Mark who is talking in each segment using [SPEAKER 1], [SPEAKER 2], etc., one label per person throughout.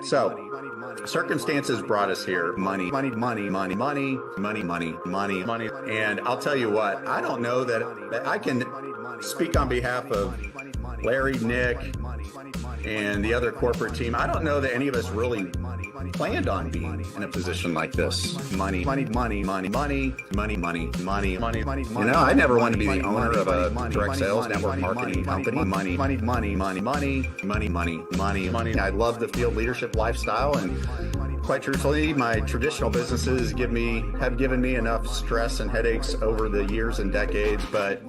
[SPEAKER 1] So, circumstances brought us here. Money, money, money, money, money, money, money, money, money. And I'll tell you what, I don't know that I can speak on behalf of Larry, Nick, and the other corporate team. I don't know that any of us really planned on being in a position like this. Money, money, money, money, money, money, money, money, money, money. You know, I never wanted to be the owner of a direct sales network marketing company. Money, money, money, money, money, money, money, money, money. I love the field leadership lifestyle, and quite truthfully, my traditional businesses have given me enough stress and headaches over the years and decades, but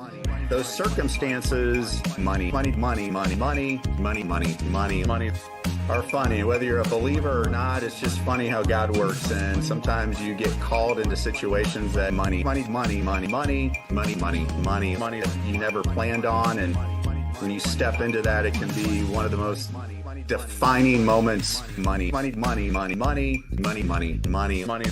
[SPEAKER 1] those circumstances, money, money, money, money, money, money, money, money, money, are funny. Whether you're a believer or not, it's just funny how God works. And sometimes you get called into situations that money, money, money, money, money, money, money, money, money that you never planned on. And when you step into that, it can be one of the most defining moments. Money, money, money, money, money, money, money, money, money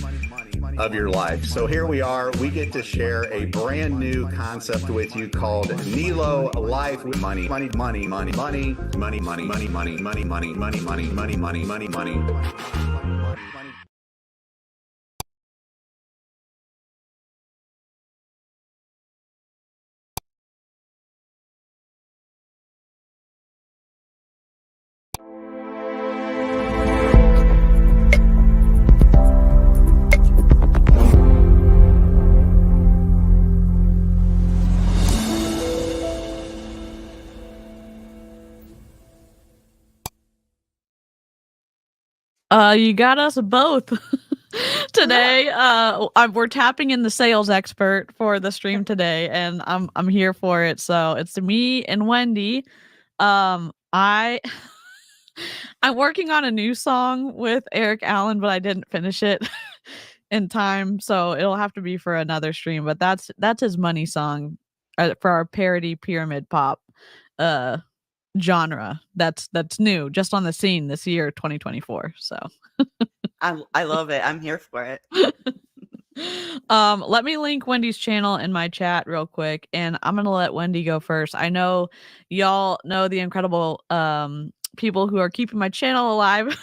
[SPEAKER 1] of your life. So here we are. We get to share a brand new concept with you called NeloLife. Money, money, money, money, money, money, money, money, money, money, money, money, money, money, money, money, money.
[SPEAKER 2] You got us both today. We're tapping in the sales expert for the stream today, and I'm here for it. So it's me and Wendy. I I'm working on a new song with Eric Allen, but I didn't finish it in time, so it'll have to be for another stream. But that's his money song for our parody pyramid pop uh genre. That's new, just on the scene this year, 2024. So
[SPEAKER 3] I love it. I'm here for it.
[SPEAKER 2] Let me link Wendy's channel in my chat real quick, and I'm gonna let Wendy go first. I know y'all know the incredible people who are keeping my channel alive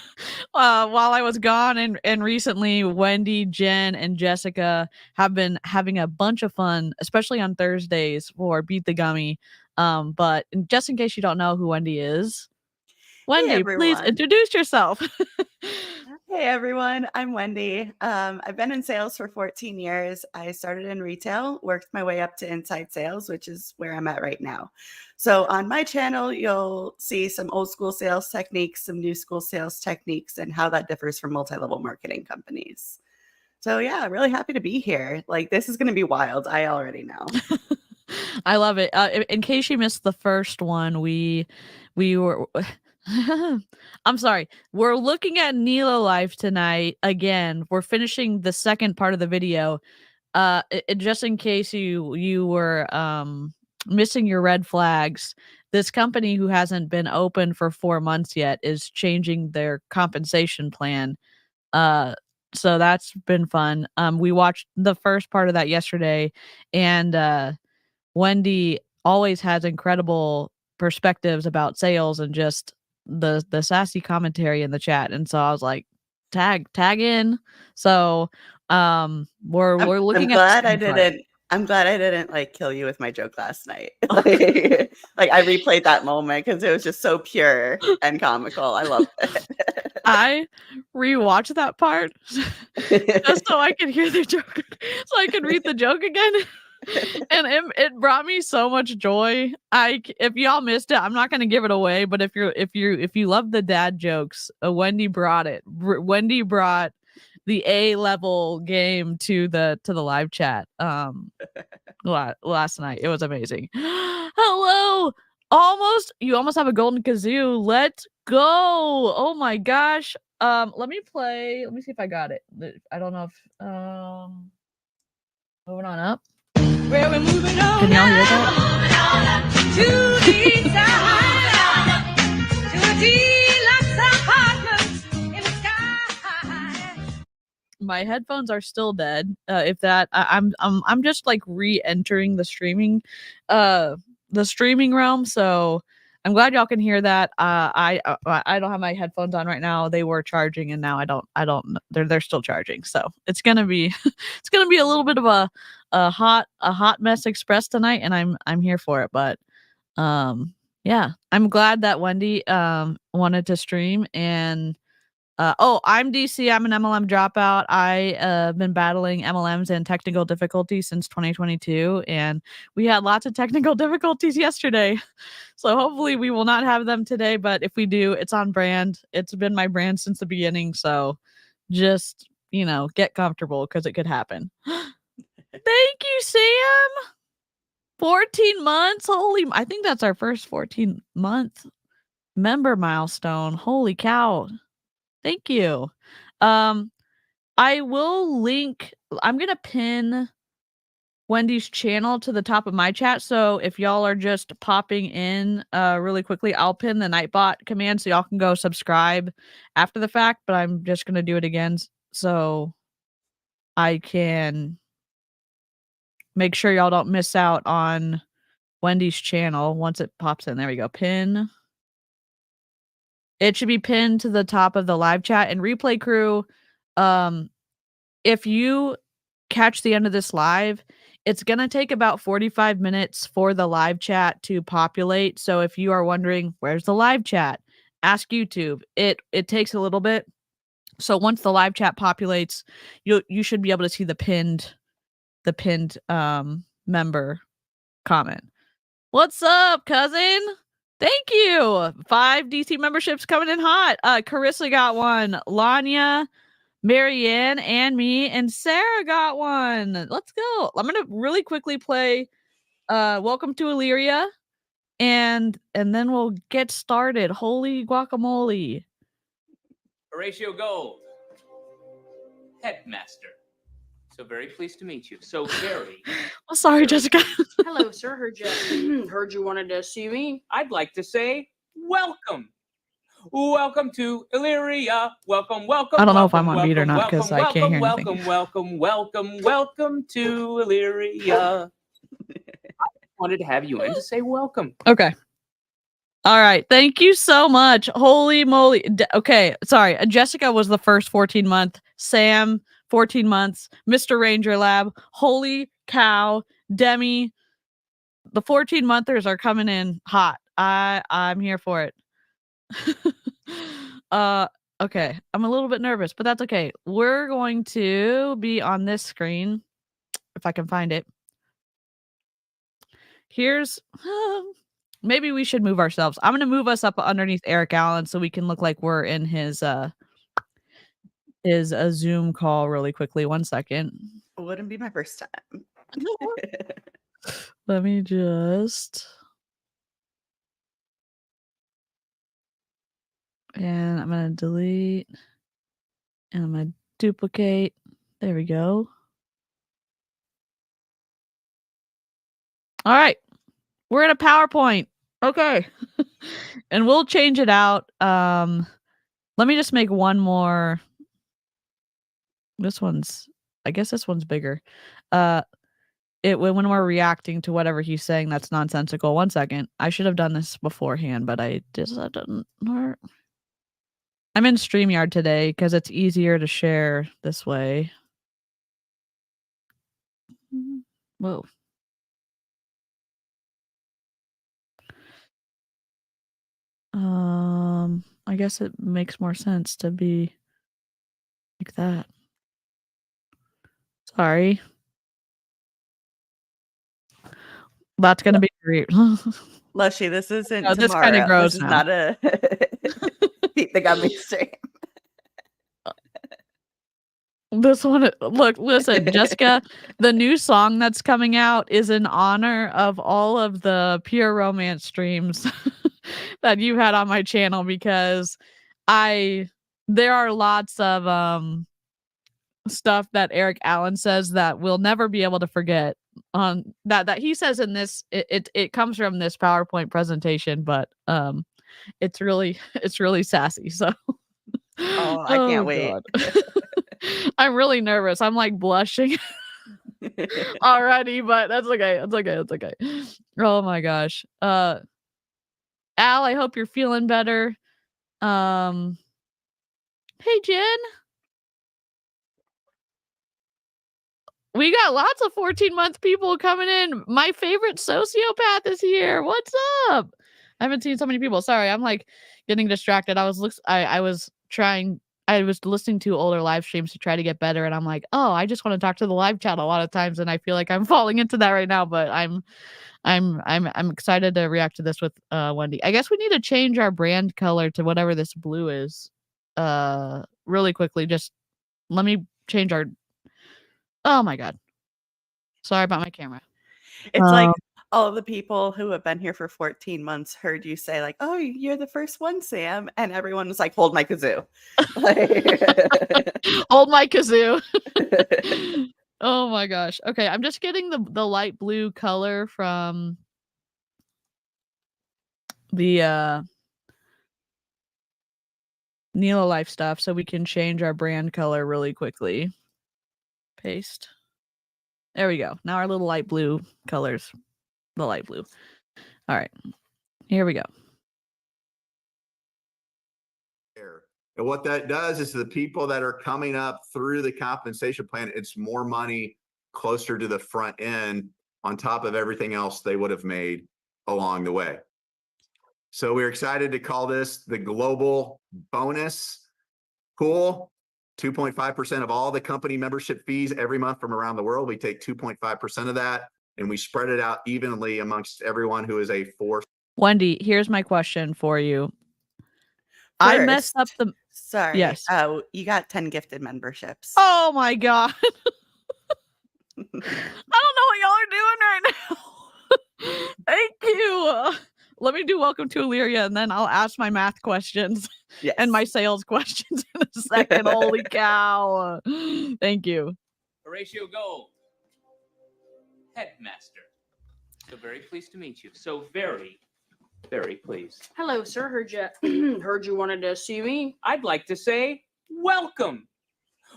[SPEAKER 2] while I was gone, and recently Wendy, Jen, and Jessica have been having a bunch of fun, especially on Thursdays for Beat the Gummy. But just in case you don't know who Wendy is, Wendy, please introduce yourself.
[SPEAKER 3] Hey everyone, I'm Wendy. I've been in sales for 14 years. I started in retail, worked my way up to inside sales, which is where I'm at right now. So on my channel, you'll see some old school sales techniques, some new school sales techniques, and how that differs from multi-level marketing companies. So yeah, really happy to be here. Like, this is going to be wild. I already know.
[SPEAKER 2] I love it. In case you missed the first one, we were I'm sorry. We're looking at NeloLife tonight. Again, we're finishing the second part of the video. Just in case you were missing your red flags, this company, who hasn't been open for 4 months yet, is changing their compensation plan. So that's been fun. We watched the first part of that yesterday, and Wendy always has incredible perspectives about sales and just the sassy commentary in the chat. And so I was like, tag in. So we're looking
[SPEAKER 3] I'm glad I didn't like kill you with my joke last night. like I replayed that moment because it was just so pure and comical. I loved it.
[SPEAKER 2] I rewatched that part just so I could hear the joke, so I could read the joke again. And it brought me so much joy. If y'all missed it, I'm not gonna give it away. But if you love the dad jokes, Wendy brought it. Wendy brought the A-level game to the live chat last night. It was amazing. Hello, you almost have a golden kazoo. Let's go. Oh my gosh. Let me see if I got it. I don't know if moving on up.
[SPEAKER 4] Where we're moving on.
[SPEAKER 2] Can y'all hear that?
[SPEAKER 4] To the to a deluxe apartment in the sky.
[SPEAKER 2] My headphones are still dead. I'm just like re-entering the streaming realm. So I'm glad y'all can hear that. I don't have my headphones on right now. They were charging, and now I don't. They're still charging. So it's gonna be it's gonna be a little bit of a hot mess express tonight, and I'm here for it. But yeah, I'm glad that Wendy wanted to stream. And I'm DC. I'm an MLM dropout. I been battling MLMs and technical difficulties since 2022, and we had lots of technical difficulties yesterday. So hopefully we will not have them today, but if we do, it's on brand. It's been my brand since the beginning, so just, get comfortable because it could happen. Thank you, Sam. 14 months. I think that's our first 14-month member milestone. Holy cow. Thank you. I will link. I'm gonna pin Wendy's channel to the top of my chat. So if y'all are just popping in really quickly, I'll pin the Nightbot command so y'all can go subscribe after the fact. But I'm just gonna do it again so I can make sure y'all don't miss out on Wendy's channel once it pops in. There we go. Pin. It should be pinned to the top of the live chat. And replay crew, if you catch the end of this live, it's going to take about 45 minutes for the live chat to populate. So if you are wondering, where's the live chat? Ask YouTube. It takes a little bit. So once the live chat populates, you should be able to see the pinned member comment. What's up, cousin? Thank you. 5 DC memberships coming in hot. Carissa got one. Lanya, Marianne, and me, and Sarah got one. Let's go. I'm gonna really quickly play Welcome to Illyria, and then we'll get started. Holy guacamole.
[SPEAKER 5] Horatio Gold, headmaster. So very pleased to meet you. So Gary.
[SPEAKER 2] Oh, sorry, Jessica.
[SPEAKER 6] Hello, sir. Heard you wanted to see me.
[SPEAKER 5] I'd like to say welcome. Welcome to Illyria. Welcome.
[SPEAKER 2] I don't know if I'm on beat or not because I can't hear anything.
[SPEAKER 5] Welcome to Illyria. I wanted to have you in to say welcome.
[SPEAKER 2] Okay. All right. Thank you so much. Holy moly. Okay. Sorry. Jessica was the first 14-month. Sam, 14 months. Mr. Ranger Lab. Holy cow. Demi. The 14-monthers are coming in hot. I'm here for it. Okay. I'm a little bit nervous, but that's okay. We're going to be on this screen if I can find it. Here's maybe we should move ourselves. I'm going to move us up underneath Eric Allen so we can look like we're in his Zoom call really quickly. 1 second.
[SPEAKER 3] It wouldn't be my first time.
[SPEAKER 2] Let me just. And I'm going to delete. And I'm going to duplicate. There we go. All right. We're in a PowerPoint. Okay. And we'll change it out. Let me just make one more. I guess this one's bigger. When we're reacting to whatever he's saying that's nonsensical. 1 second. I should have done this beforehand, but I didn't. I'm in StreamYard today because it's easier to share this way. Whoa. I guess it makes more sense to be like that. Sorry. That's gonna be great.
[SPEAKER 3] Lushy, this isn't
[SPEAKER 2] No,
[SPEAKER 3] tomorrow.
[SPEAKER 2] this kinda grows
[SPEAKER 3] This is
[SPEAKER 2] now.
[SPEAKER 3] not a Pete the Gummy stream.
[SPEAKER 2] This one, look, listen, Jessica, the new song that's coming out is in honor of all of the pure romance streams that you had on my channel because there are lots of stuff that Eric Allen says that we'll never be able to forget on that he says in this it comes from this PowerPoint presentation, but it's really sassy. So
[SPEAKER 3] I can't wait.
[SPEAKER 2] I'm really nervous. I'm like blushing already, but that's okay. It's okay. Oh my gosh. Al, I hope you're feeling better. Hey, Jen. We got lots of 14-month people coming in. My favorite sociopath is here. What's up? I haven't seen so many people. Sorry, I'm like getting distracted. I was listening to older live streams to try to get better, and I'm like, oh, I just want to talk to the live chat a lot of times, and I feel like I'm falling into that right now. But I'm excited to react to this with Wendy. I guess we need to change our brand color to whatever this blue is. Really quickly, just let me change our. Oh my god. Sorry about my camera.
[SPEAKER 3] It's like all the people who have been here for 14 months heard you say like, "Oh, you're the first one, Sam," and everyone was like, "Hold my kazoo."
[SPEAKER 2] Hold my kazoo. Oh my gosh. Okay, I'm just getting the light blue color from the NeloLife stuff so we can change our brand color really quickly. Paste. There we go. Now our little light blue colors. The light blue. All right. Here we go.
[SPEAKER 1] And what that does is the people that are coming up through the compensation plan, it's more money closer to the front end on top of everything else they would have made along the way. So we're excited to call this the global bonus pool. 2.5% of all the company membership fees every month from around the world. We take 2.5% of that and we spread it out evenly amongst everyone who is a four.
[SPEAKER 2] Wendy, here's my question for you. I messed up the.
[SPEAKER 3] Sorry.
[SPEAKER 2] Yes.
[SPEAKER 3] Oh, you got 10 gifted memberships.
[SPEAKER 2] Oh my god. I don't know what y'all are doing right now. Thank you. Let me do welcome to Illyria and then I'll ask my math questions and my sales questions in a second. Holy cow. Thank you.
[SPEAKER 5] Horatio Gold, headmaster. So very pleased to meet you. So very, very pleased.
[SPEAKER 6] Hello, sir. Heard you wanted to see me.
[SPEAKER 5] I'd like to say welcome.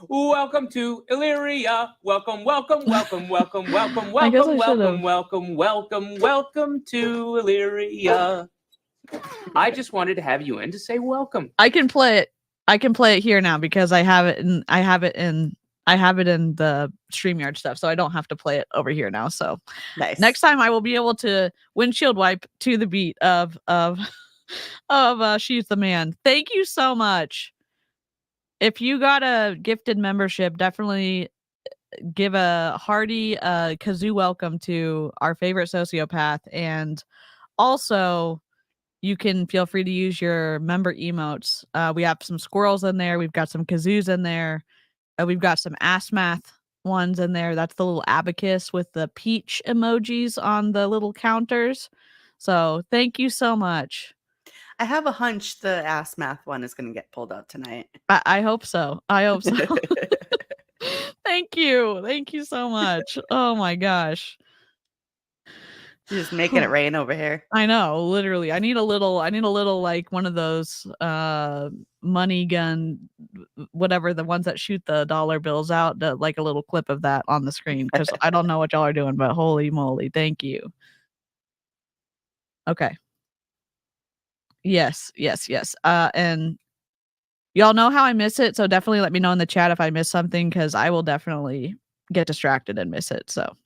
[SPEAKER 5] Welcome to Illyria. Welcome, welcome, welcome, welcome, welcome,
[SPEAKER 2] I guess I
[SPEAKER 5] welcome,
[SPEAKER 2] should've.
[SPEAKER 5] welcome to Illyria. I just wanted to have you in to say welcome.
[SPEAKER 2] I can play it here now because I have it in the StreamYard stuff, so I don't have to play it over here now. So
[SPEAKER 3] Nice.
[SPEAKER 2] next time I will be able to windshield wipe to the beat of She's the Man. Thank you so much. If you got a gifted membership, definitely give a hearty kazoo welcome to our favorite sociopath. And also, you can feel free to use your member emotes. We have some squirrels in there. We've got some kazoos in there. We've got some ass math ones in there. That's the little abacus with the peach emojis on the little counters. So thank you so much.
[SPEAKER 3] I have a hunch the ass math one is going to get pulled out tonight.
[SPEAKER 2] I hope so. I hope so. Thank you. Thank you so much. Oh my gosh.
[SPEAKER 3] Just making it rain over here.
[SPEAKER 2] I know, literally. I need a little like one of those money gun whatever, the ones that shoot the dollar bills out, like a little clip of that on the screen cuz I don't know what y'all are doing, but holy moly, thank you. Okay. Yes. And y'all know how I miss it, so definitely let me know in the chat if I miss something cuz I will definitely get distracted and miss it. So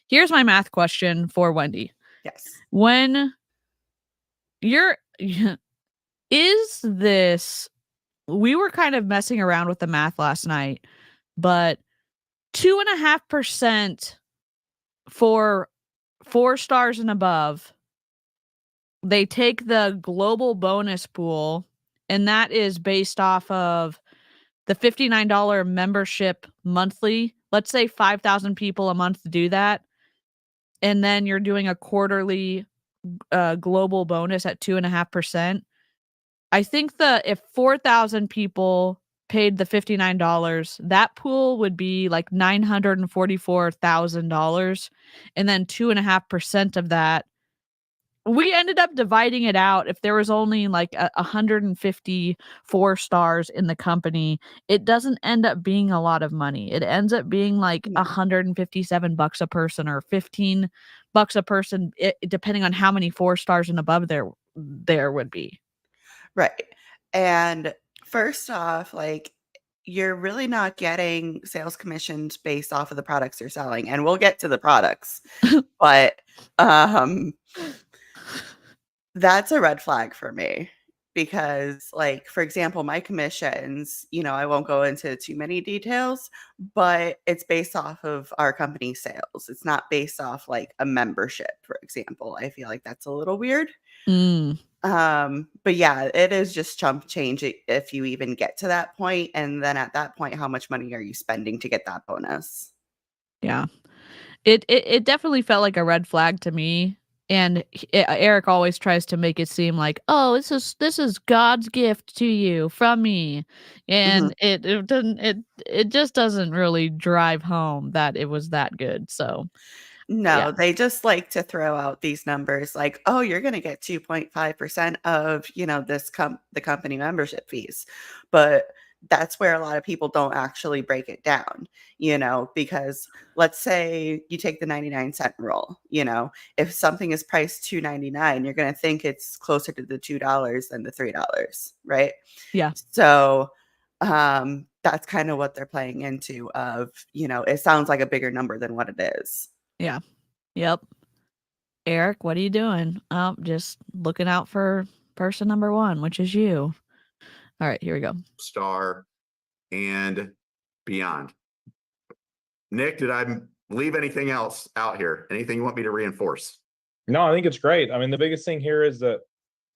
[SPEAKER 2] here's my math question for Wendy.
[SPEAKER 3] Yes.
[SPEAKER 2] When you're is this, we were kind of messing around with the math last night, but 2.5% for 4 stars and above, they take the global bonus pool, and that is based off of the $59 membership monthly. Let's say 5,000 people a month do that. And then you're doing a quarterly global bonus at 2.5%. I think if 4,000 people paid the $59, that pool would be like $944,000. And then 2.5% of that, we ended up dividing it out. If there was only like 154 stars in the company, it doesn't end up being a lot of money. It ends up being like $157 a person or $15 a person, depending on how many 4 stars and above there there would be.
[SPEAKER 3] Right. And first off, like, you're really not getting sales commissions based off of the products you're selling. And we'll get to the products. But that's a red flag for me because, like, for example, my commissions, I won't go into too many details, but it's based off of our company sales. It's not based off like a membership, for example. I feel like that's a little weird.
[SPEAKER 2] Mm,
[SPEAKER 3] But yeah, it is just chump change if you even get to that point. And then at that point, how much money are you spending to get that bonus?
[SPEAKER 2] yeah. It definitely felt like a red flag to me, and Eric always tries to make it seem like, "Oh, this is God's gift to you from me,"
[SPEAKER 3] Mhm.
[SPEAKER 2] and it doesn't it just doesn't really drive home that it was that good. So yeah,
[SPEAKER 3] No, they just like to throw out these numbers like, "Oh, you're gonna get 2.5% of, the company membership fees." But that's where a lot of people don't actually break it down, because let's say you take the 99-cent rule, if something is priced $2.99, you're gonna think it's closer to the $2 than the $3, right?
[SPEAKER 2] yeah,
[SPEAKER 3] So, that's kind of what they're playing into of, it sounds like a bigger number than what it is.
[SPEAKER 2] yeah, yep. Eric, what are you doing? Oh, just looking out for person number one, which is you. All right, here we go.
[SPEAKER 1] Star and beyond. Nick, did I leave anything else out here? Anything you want me to reinforce?
[SPEAKER 7] No, I think it's great. I mean, the biggest thing here is that,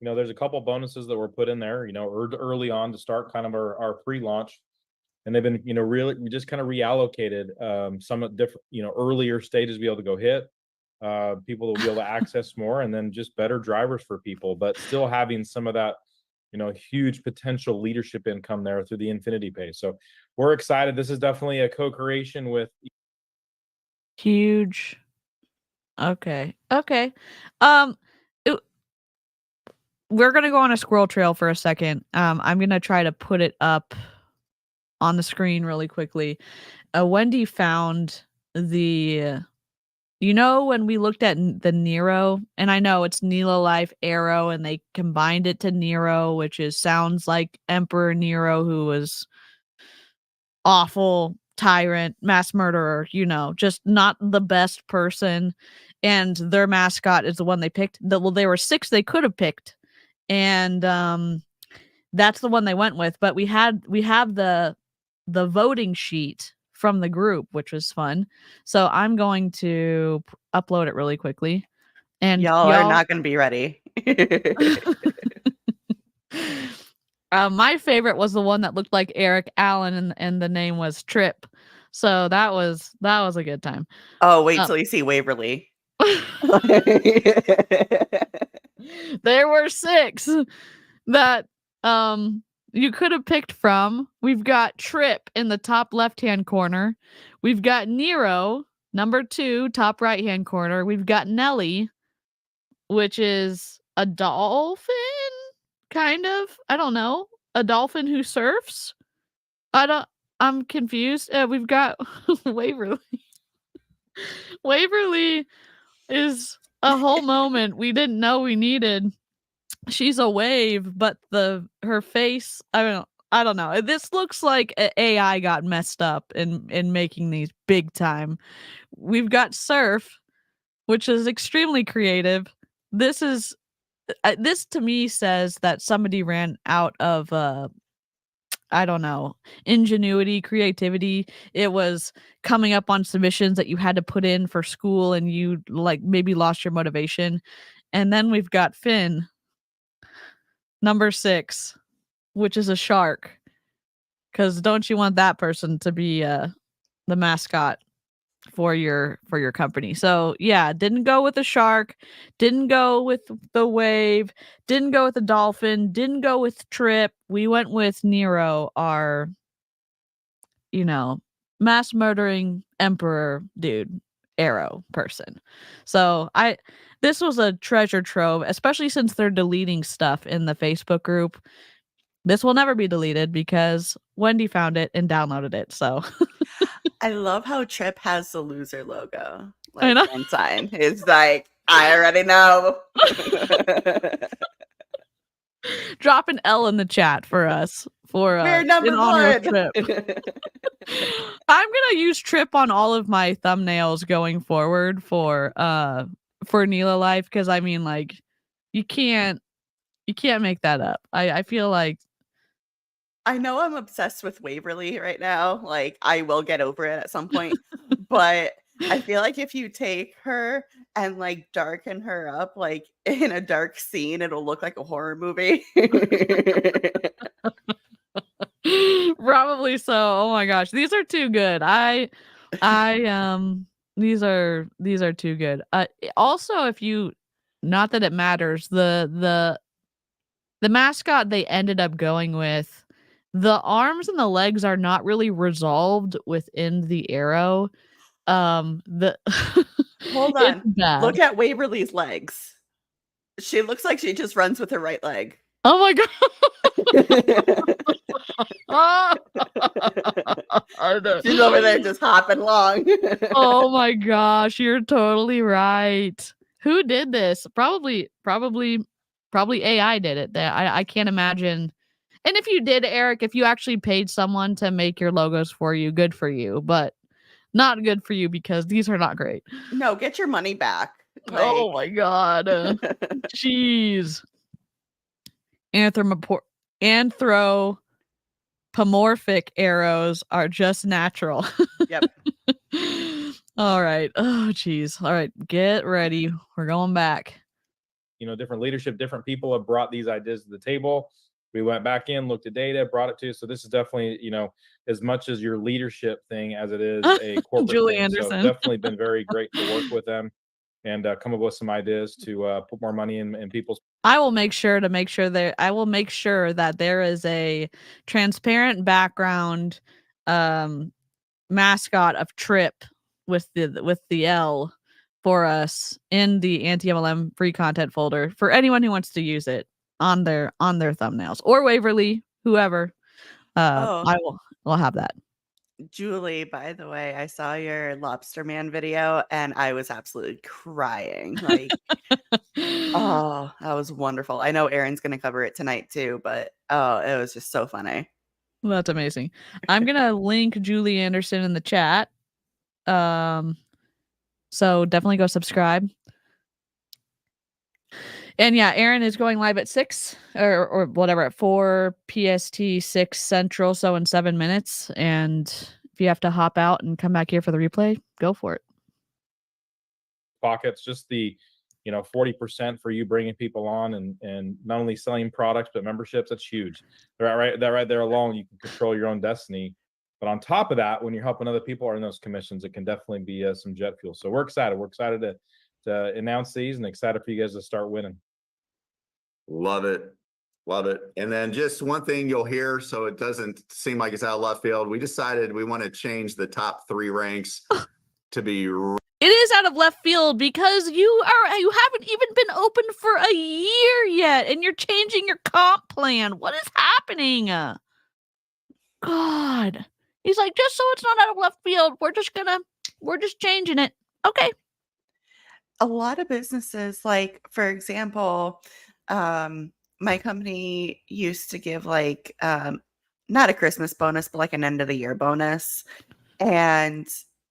[SPEAKER 7] there's a couple bonuses that were put in there, early on to start kind of our pre-launch. And they've been, really, we just kind of reallocated some different, earlier stages to be able to go hit. People will be able to access more, and then just better drivers for people, but still having some of that, huge potential leadership income there through the Infinity Pay. So we're excited. This is definitely a co-creation with.
[SPEAKER 2] Huge. Okay. Okay. Um, it- we're gonna go on a squirrel trail for a second. I'm gonna try to put it up on the screen really quickly. Wendy found the, when we looked at the Nero, and I know it's NeloLife Arrow, and they combined it to Nero, which sounds like Emperor Nero, who was awful tyrant, mass murderer, just not the best person. And their mascot is the one they picked. Well, there were 6 they could have picked, and that's the one they went with. But we have the voting sheet from the group, which was fun. So I'm going to upload it really quickly. And
[SPEAKER 3] Y'all are
[SPEAKER 2] y'all,
[SPEAKER 3] not gonna be ready.
[SPEAKER 2] my favorite was the one that looked like Eric Allen, and the name was Trip. So that was a good time.
[SPEAKER 3] Oh, wait
[SPEAKER 2] Um,
[SPEAKER 3] till you see Waverly.
[SPEAKER 2] there were 6 that you could have picked from. We've got Trip in the top left-hand corner. We've got Nero, number 2, top right-hand corner. We've got Nelly, which is a dolphin, kind of. I don't know. A dolphin who surfs? I'm confused. We've got Waverly. Waverly is a whole moment we didn't know we needed. She's a wave, but her face, I don't know. This looks like AI got messed up in making these big time. We've got Surf, which is extremely creative. This to me says that somebody ran out of I don't know, ingenuity, creativity. It was coming up on submissions that you had to put in for school, and you like maybe lost your motivation. And then we've got Finn, number 6, which is a shark. Cause don't you want that person to be the mascot for your company? So yeah, didn't go with the shark, didn't go with the wave, didn't go with the dolphin, didn't go with Trip. We went with Nero, our mass murdering emperor dude, arrow person. So this was a treasure trove, especially since they're deleting stuff in the Facebook group. This will never be deleted because Wendy found it and downloaded it. So
[SPEAKER 3] I love how Trip has the loser logo,
[SPEAKER 2] I
[SPEAKER 3] like
[SPEAKER 2] know.
[SPEAKER 3] one sign. It's like, I already know.
[SPEAKER 2] Drop an L in the chat for us for
[SPEAKER 3] We're
[SPEAKER 2] in
[SPEAKER 3] number
[SPEAKER 2] honor of
[SPEAKER 3] one.
[SPEAKER 2] Trip. I'm gonna use Trip on all of my thumbnails going forward for NeloLife, because I mean, like, you can't make that up. I feel like
[SPEAKER 3] I know I'm obsessed with Waverly right now. Like, I will get over it at some point. But I feel like if you take her and like darken her up, like in a dark scene, it'll look like a horror movie.
[SPEAKER 2] probably so. Oh my gosh, these are too good. These are too good. Also, if you, not that it matters, the mascot they ended up going with, the arms and the legs are not really resolved within the arrow. The
[SPEAKER 3] Hold
[SPEAKER 2] it's
[SPEAKER 3] on.
[SPEAKER 2] bad.
[SPEAKER 3] Look at Waverly's legs. She looks like she just runs with her right leg.
[SPEAKER 2] Oh my god.
[SPEAKER 3] She's over there just hopping along.
[SPEAKER 2] Oh my gosh, you're totally right. Who did this? Probably AI did it. I can't imagine. And if you did, Eric, if you actually paid someone to make your logos for you, good for you, but not good for you because these are not great.
[SPEAKER 3] No, get your money back.
[SPEAKER 2] Oh my god. Jeez. Anthropomorphic arrows are just natural.
[SPEAKER 3] Yep.
[SPEAKER 2] All right. Oh, geez. All right. Get ready. We're going back.
[SPEAKER 7] Different leadership, different people have brought these ideas to the table. We went back in, looked at data, brought it to. So this is definitely, as much as your leadership thing as it is a corporate
[SPEAKER 2] Julie
[SPEAKER 7] thing.
[SPEAKER 2] Anderson.
[SPEAKER 7] So definitely been very great to work with them and come up with some ideas to put more money in people's.
[SPEAKER 2] I will make sure that there is a transparent background mascot of Trip with the L for us in the anti-MLM free content folder for anyone who wants to use it on their thumbnails, or Waverly, whoever. I'll have that.
[SPEAKER 3] Julie, by the way, I saw your Lobster Man video and I was absolutely crying. Like, oh, that was wonderful. I know Aaron's going to cover it tonight too, but oh, it was just so funny.
[SPEAKER 2] That's amazing. I'm gonna link Julie Anderson in the chat. So definitely go subscribe. And yeah, Aaron is going live at 6 or whatever, at 4 PST, 6 Central, so in 7 minutes. And if you have to hop out and come back here for the replay, go for it.
[SPEAKER 7] Pockets, just the 40% for you bringing people on and not only selling products but memberships. That's huge. That right there alone, you can control your own destiny. But on top of that, when you're helping other people earn those commissions, it can definitely be some jet fuel. So we're excited to announce these and excited for you guys to start winning.
[SPEAKER 1] Love it. And then just one thing you'll hear, so it doesn't seem like it's out of left field. We decided we want to change the top 3 ranks to be.
[SPEAKER 2] It is out of left field because you haven't even been open for a year yet, and you're changing your comp plan. What is happening? God. He's like, just so it's not out of left field, we're just changing it. Okay.
[SPEAKER 3] A lot of businesses, like, for example, my company used to give like not a Christmas bonus, but like an end of the year bonus. And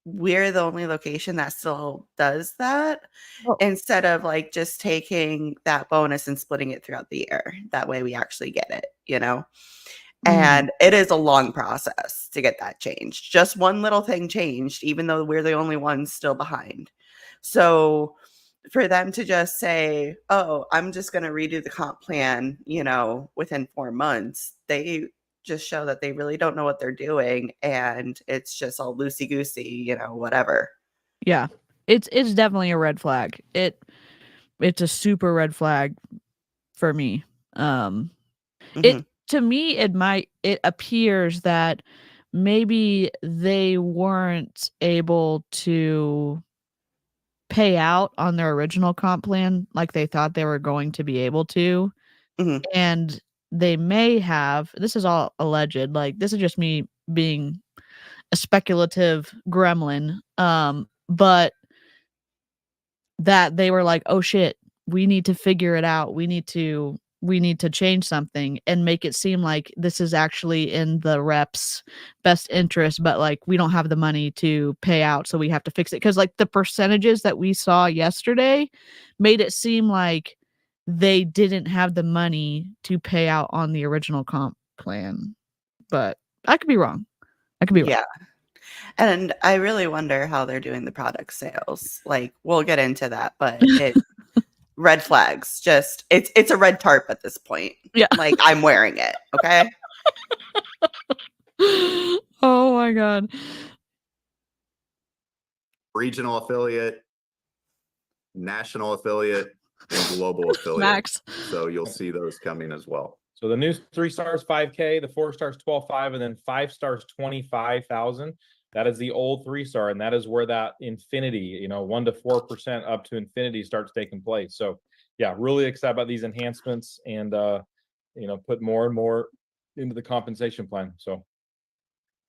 [SPEAKER 3] we're the only location that still does that, instead of like just taking that bonus and splitting it throughout the year. That way we actually get it. And it is a long process to get that changed. Just one little thing changed, even though we're the only ones still behind. So for them to just say, oh, I'm just going to redo the comp plan, within 4 months, they just show that they really don't know what they're doing. And it's just all loosey goosey, whatever.
[SPEAKER 2] Yeah, it's definitely a red flag. It's a super red flag for me. To me, it appears that maybe they weren't able to pay out on their original comp plan like they thought they were going to be able to. And they may have, this is all alleged, like this is just me being a speculative gremlin, but that they were like, oh shit, we need to figure it out. We need to we need to change something and make it seem like this is actually in the rep's best interest, but like we don't have the money to pay out, so we have to fix it. Because like the percentages that we saw yesterday made it seem like they didn't have the money to pay out on the original comp plan. But I could be wrong. I could be wrong.
[SPEAKER 3] Yeah. And I really wonder how they're doing the product sales. Like, we'll get into that, but it red flags. Just it's a red tarp at this point.
[SPEAKER 2] Yeah.
[SPEAKER 3] Like, I'm wearing it. Okay.
[SPEAKER 2] Oh my god.
[SPEAKER 1] Regional affiliate, national affiliate, and global affiliate.
[SPEAKER 2] Max.
[SPEAKER 1] So you'll see those coming as well.
[SPEAKER 7] So the new 3 stars 5K, the 4 stars 12.5, and then 5 stars 25,000. That is the old 3 star, and that is where that infinity, 1 to 4% up to infinity starts taking place. So yeah, really excited about these enhancements and put more and more into the compensation plan. So.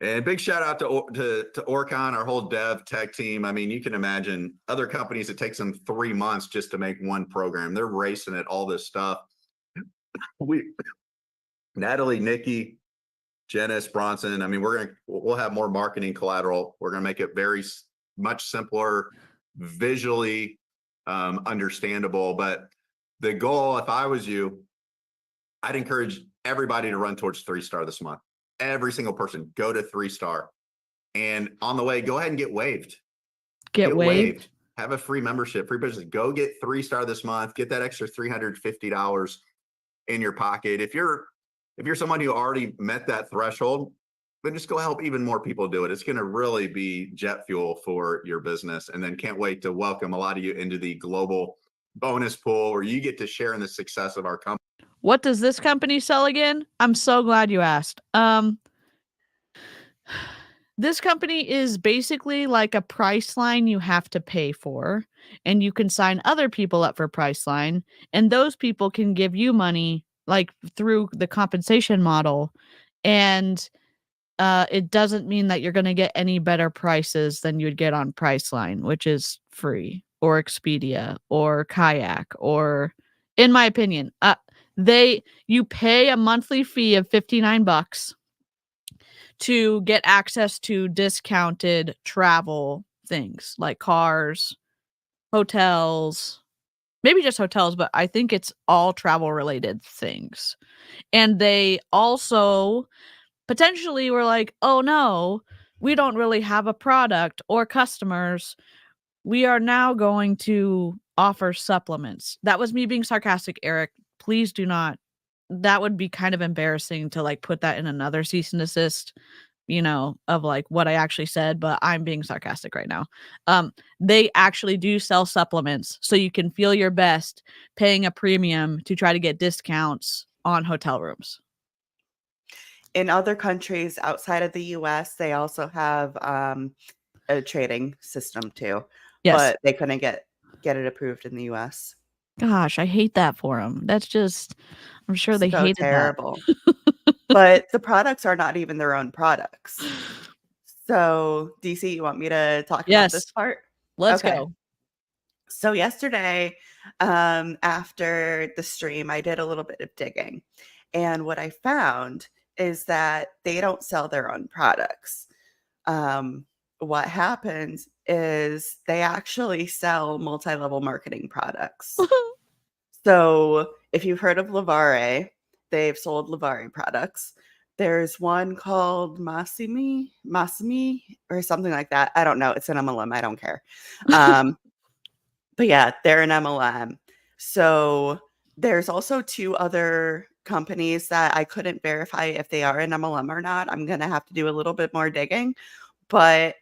[SPEAKER 1] And big shout out to Orcon, our whole dev tech team. I mean, you can imagine other companies, it takes them 3 months just to make one program. They're racing at all this stuff. Natalie, Nikki, Janice, Bronson. I mean, we'll have more marketing collateral. We're gonna make it very much simpler, visually understandable. But the goal, if I was you, I'd encourage everybody to run towards 3 star this month. Every single person, go to 3 star, and on the way, go ahead and get waived.
[SPEAKER 2] Get waived.
[SPEAKER 1] Have a free membership, free business. Go get 3 star this month. Get that extra $350 in your pocket. If you're someone who already met that threshold, then just go help even more people do it. It's going to really be jet fuel for your business. And then can't wait to welcome a lot of you into the global bonus pool where you get to share in the success of our company.
[SPEAKER 2] What does this company sell again? I'm so glad you asked. This company is basically like a Priceline you have to pay for, and you can sign other people up for Priceline, and those people can give you money like through the compensation model. And it doesn't mean that you're going to get any better prices than you'd get on Priceline, which is free, or Expedia, or Kayak, or, in my opinion, you pay a monthly fee of $59 to get access to discounted travel things like cars, hotels, maybe just hotels, but I think it's all travel related things. And they also potentially were like, oh no, we don't really have a product or customers. We are now going to offer supplements. That was me being sarcastic, Eric. Please do not. That would be kind of embarrassing to like put that in another cease and desist, of like what I actually said, but I'm being sarcastic right now. They actually do sell supplements, so you can feel your best paying a premium to try to get discounts on hotel rooms.
[SPEAKER 3] In other countries outside of the US, they also have a trading system too.
[SPEAKER 2] Yes.
[SPEAKER 3] But they couldn't get it approved in the US.
[SPEAKER 2] Gosh, I hate that for them. That's just, I'm sure they
[SPEAKER 3] So
[SPEAKER 2] hated
[SPEAKER 3] terrible.
[SPEAKER 2] that.
[SPEAKER 3] But the products are not even their own products. So, DC, you want me to talk about this
[SPEAKER 2] Yes.
[SPEAKER 3] part?
[SPEAKER 2] Let's
[SPEAKER 3] Okay.
[SPEAKER 2] go.
[SPEAKER 3] So yesterday, after the stream, I did a little bit of digging. And what I found is that they don't sell their own products. What happens is they actually sell multi-level marketing products. So if you've heard of Lavare, they've sold Lavare products. There's one called Massimi, or something like that. I don't know. It's an MLM. I don't care. But yeah, they're an MLM. So there's also 2 other companies that I couldn't verify if they are an MLM or not. I'm going to have to do a little bit more digging. But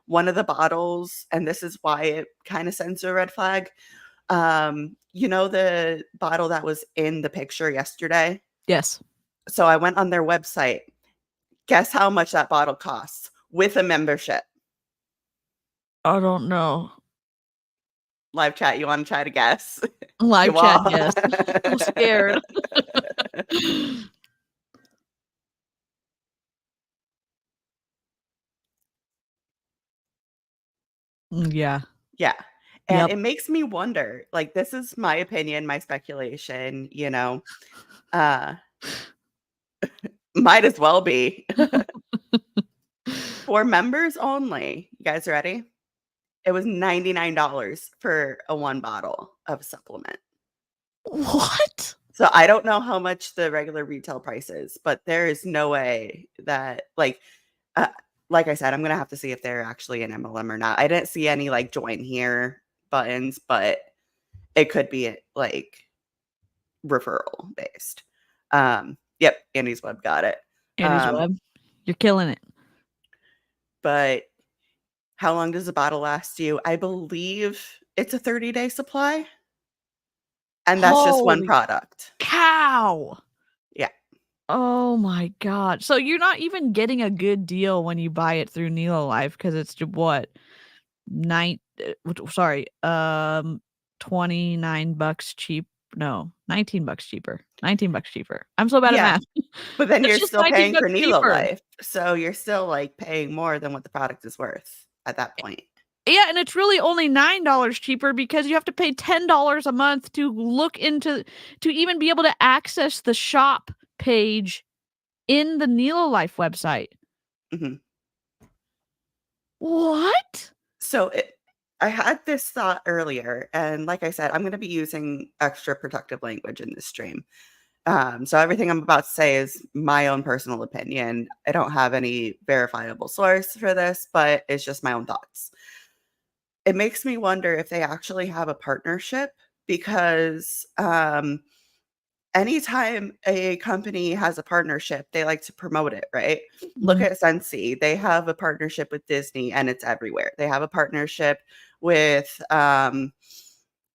[SPEAKER 3] one of the bottles, and this is why it kind of sends a red flag. The bottle that was in the picture yesterday?
[SPEAKER 2] Yes.
[SPEAKER 3] So I went on their website. Guess how much that bottle costs with a membership?
[SPEAKER 2] I don't know.
[SPEAKER 3] Live chat, you want to try to guess?
[SPEAKER 2] Live chat, yes. I'm scared. Yeah.
[SPEAKER 3] Yeah. And
[SPEAKER 2] Yep.
[SPEAKER 3] it makes me wonder, like, this is my opinion, my speculation, uh, might as well be. For members only, you guys ready? It was $99 for a one bottle of a supplement.
[SPEAKER 2] What?
[SPEAKER 3] So I don't know how much the regular retail price is, but there is no way that uh, like I said, I'm gonna have to see if they're actually an MLM or not. I didn't see any like join here buttons, but it could be like referral based. Yep, Andy's Web got it.
[SPEAKER 2] Andy's Web. You're killing it.
[SPEAKER 3] But how long does a bottle last you? I believe it's a 30-day supply. And that's just one
[SPEAKER 2] Holy
[SPEAKER 3] product.
[SPEAKER 2] cow.
[SPEAKER 3] Yeah.
[SPEAKER 2] Oh my god. So you're not even getting a good deal when you buy it through NeloLife because it's what? Sorry, 29 bucks cheap. No, 19 bucks cheaper. 19 bucks cheaper. I'm so bad at
[SPEAKER 3] Yeah.
[SPEAKER 2] math.
[SPEAKER 3] But then
[SPEAKER 2] It's
[SPEAKER 3] you're
[SPEAKER 2] just
[SPEAKER 3] still
[SPEAKER 2] 19
[SPEAKER 3] paying for
[SPEAKER 2] bucks cheaper.
[SPEAKER 3] NeloLife. So you're still like paying more than what the product is worth at that point.
[SPEAKER 2] Yeah, and it's really only $9 cheaper because you have to pay $10 a month to look into to even be able to access the shop page in the NeloLife website.
[SPEAKER 3] Mhm.
[SPEAKER 2] What?
[SPEAKER 3] So I had this thought earlier, and like I said, I'm going to be using extra protective language in this stream. So everything I'm about to say is my own personal opinion. I don't have any verifiable source for this, but it's just my own thoughts. It makes me wonder if they actually have a partnership because anytime a company has a partnership, they like to promote it, right? Look
[SPEAKER 2] Mhm.
[SPEAKER 3] at Sensi. They have a partnership with Disney and it's everywhere. They have a partnership with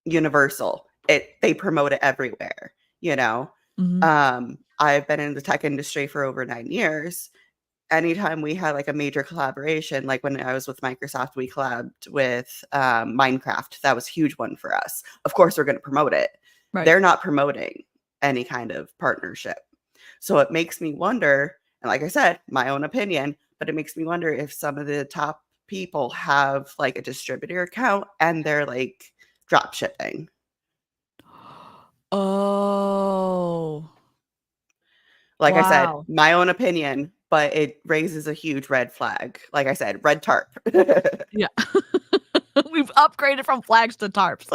[SPEAKER 3] Universal. They promote it everywhere, you know.
[SPEAKER 2] Mhm.
[SPEAKER 3] I've been in the tech industry for over 9 years. Anytime we had like a major collaboration, like when I was with Microsoft, we collabed with Minecraft. That was a huge one for us. Of course, we're going to promote it.
[SPEAKER 2] Right.
[SPEAKER 3] They're not promoting any kind of partnership. So it makes me wonder, and like I said, my own opinion, but it makes me wonder if some of the top people have like a distributor account and they're like drop shipping.
[SPEAKER 2] Oh.
[SPEAKER 3] Like I said,
[SPEAKER 2] Wow.
[SPEAKER 3] my own opinion, but it raises a huge red flag. Like I said, red tarp.
[SPEAKER 2] Yeah. We've upgraded from flags to tarps.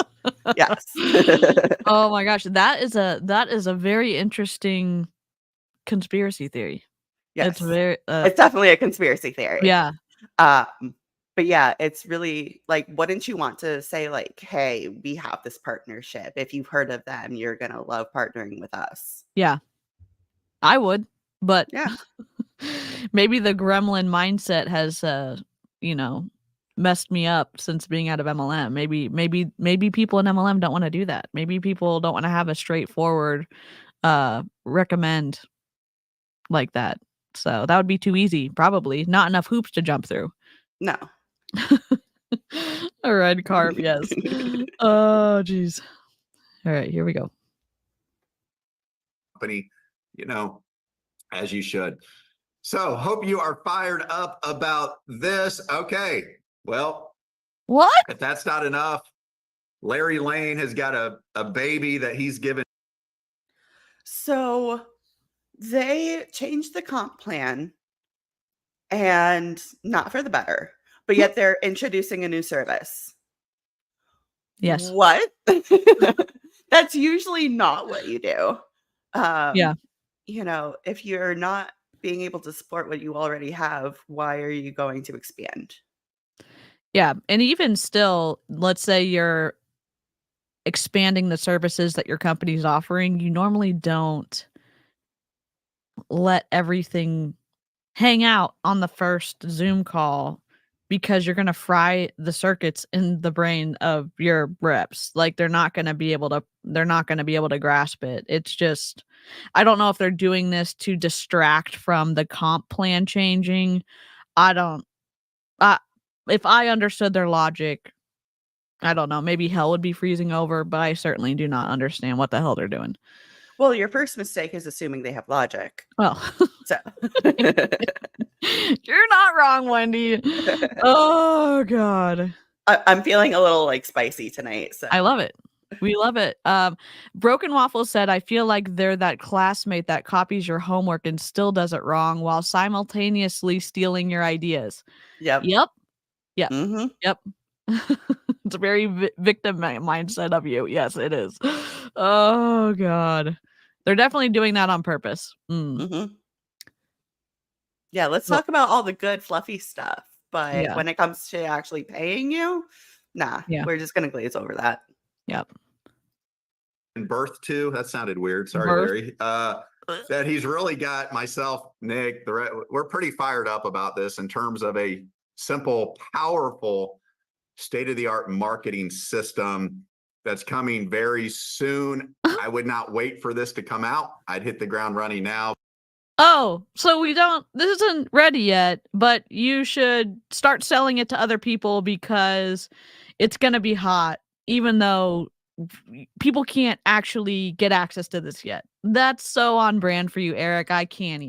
[SPEAKER 3] Yes.
[SPEAKER 2] Oh my gosh, that is a very interesting conspiracy theory. It's
[SPEAKER 3] Yes.
[SPEAKER 2] very
[SPEAKER 3] It's definitely a conspiracy theory.
[SPEAKER 2] yeah.
[SPEAKER 3] But yeah, it's really like, wouldn't you want to say, like, hey, we have this partnership. If you've heard of them, you're gonna love partnering with us.
[SPEAKER 2] Yeah. I would, but
[SPEAKER 3] Yeah.
[SPEAKER 2] maybe the gremlin mindset has you know, messed me up since being out of MLM. Maybe people in MLM don't want to do that. Maybe people don't want to have a straightforward recommend like that. So that would be too easy, probably. Not enough hoops to jump through.
[SPEAKER 3] No.
[SPEAKER 2] A red carp, yes. Oh, geez. All right, here we go.
[SPEAKER 1] Company, as you should. So hope you are fired up about this. Okay. Well,
[SPEAKER 2] What?
[SPEAKER 1] if that's not enough, Larry Lane has got a baby that he's given.
[SPEAKER 3] So they changed the comp plan and not for the better, but yet they're introducing a new service.
[SPEAKER 2] Yes.
[SPEAKER 3] What? That's usually not what you do.
[SPEAKER 2] Yeah.
[SPEAKER 3] If you're not being able to support what you already have, why are you going to expand?
[SPEAKER 2] Yeah. And even still, let's say you're expanding the services that your company's offering, you normally don't let everything hang out on the first Zoom call because you're going to fry the circuits in the brain of your reps. Like they're not going to be able to grasp it. It's just I don't know if they're doing this to distract from the comp plan changing. I don't if I understood their logic, I don't know, maybe hell would be freezing over, but I certainly do not understand what the hell they're doing.
[SPEAKER 3] Well, your first mistake is assuming they have logic.
[SPEAKER 2] Well,
[SPEAKER 3] So
[SPEAKER 2] you're not wrong, Wendy. Oh god.
[SPEAKER 3] I'm feeling a little like spicy tonight. So
[SPEAKER 2] I love it. We love it. Broken Waffle said, I feel like they're that classmate that copies your homework and still does it wrong while simultaneously stealing your ideas.
[SPEAKER 3] yep.
[SPEAKER 2] Yep. Yep.
[SPEAKER 3] Mm-hmm.
[SPEAKER 2] Yep. It's a very victim mindset of you. Yes, it is. Oh, God. They're definitely doing that on purpose.
[SPEAKER 3] Mm-hmm. Yeah, let's
[SPEAKER 2] Well,
[SPEAKER 3] talk about all the good fluffy stuff. But
[SPEAKER 2] yeah.
[SPEAKER 3] when it comes to actually paying you, nah,
[SPEAKER 2] Yeah.
[SPEAKER 3] we're just gonna glaze over that.
[SPEAKER 2] Yep.
[SPEAKER 1] And birth to, that sounded weird. Sorry,
[SPEAKER 2] Birth.
[SPEAKER 1] Larry. That he's really got myself, Nick, we're pretty fired up about this in terms of a simple, powerful, state-of-the-art marketing system that's coming very soon. I would not wait for this to come out. I'd hit the ground running now.
[SPEAKER 2] Oh, so this isn't ready yet, but you should start selling it to other people because it's going to be hot, even though people can't actually get access to this yet. That's so on brand for you, Eric. I can't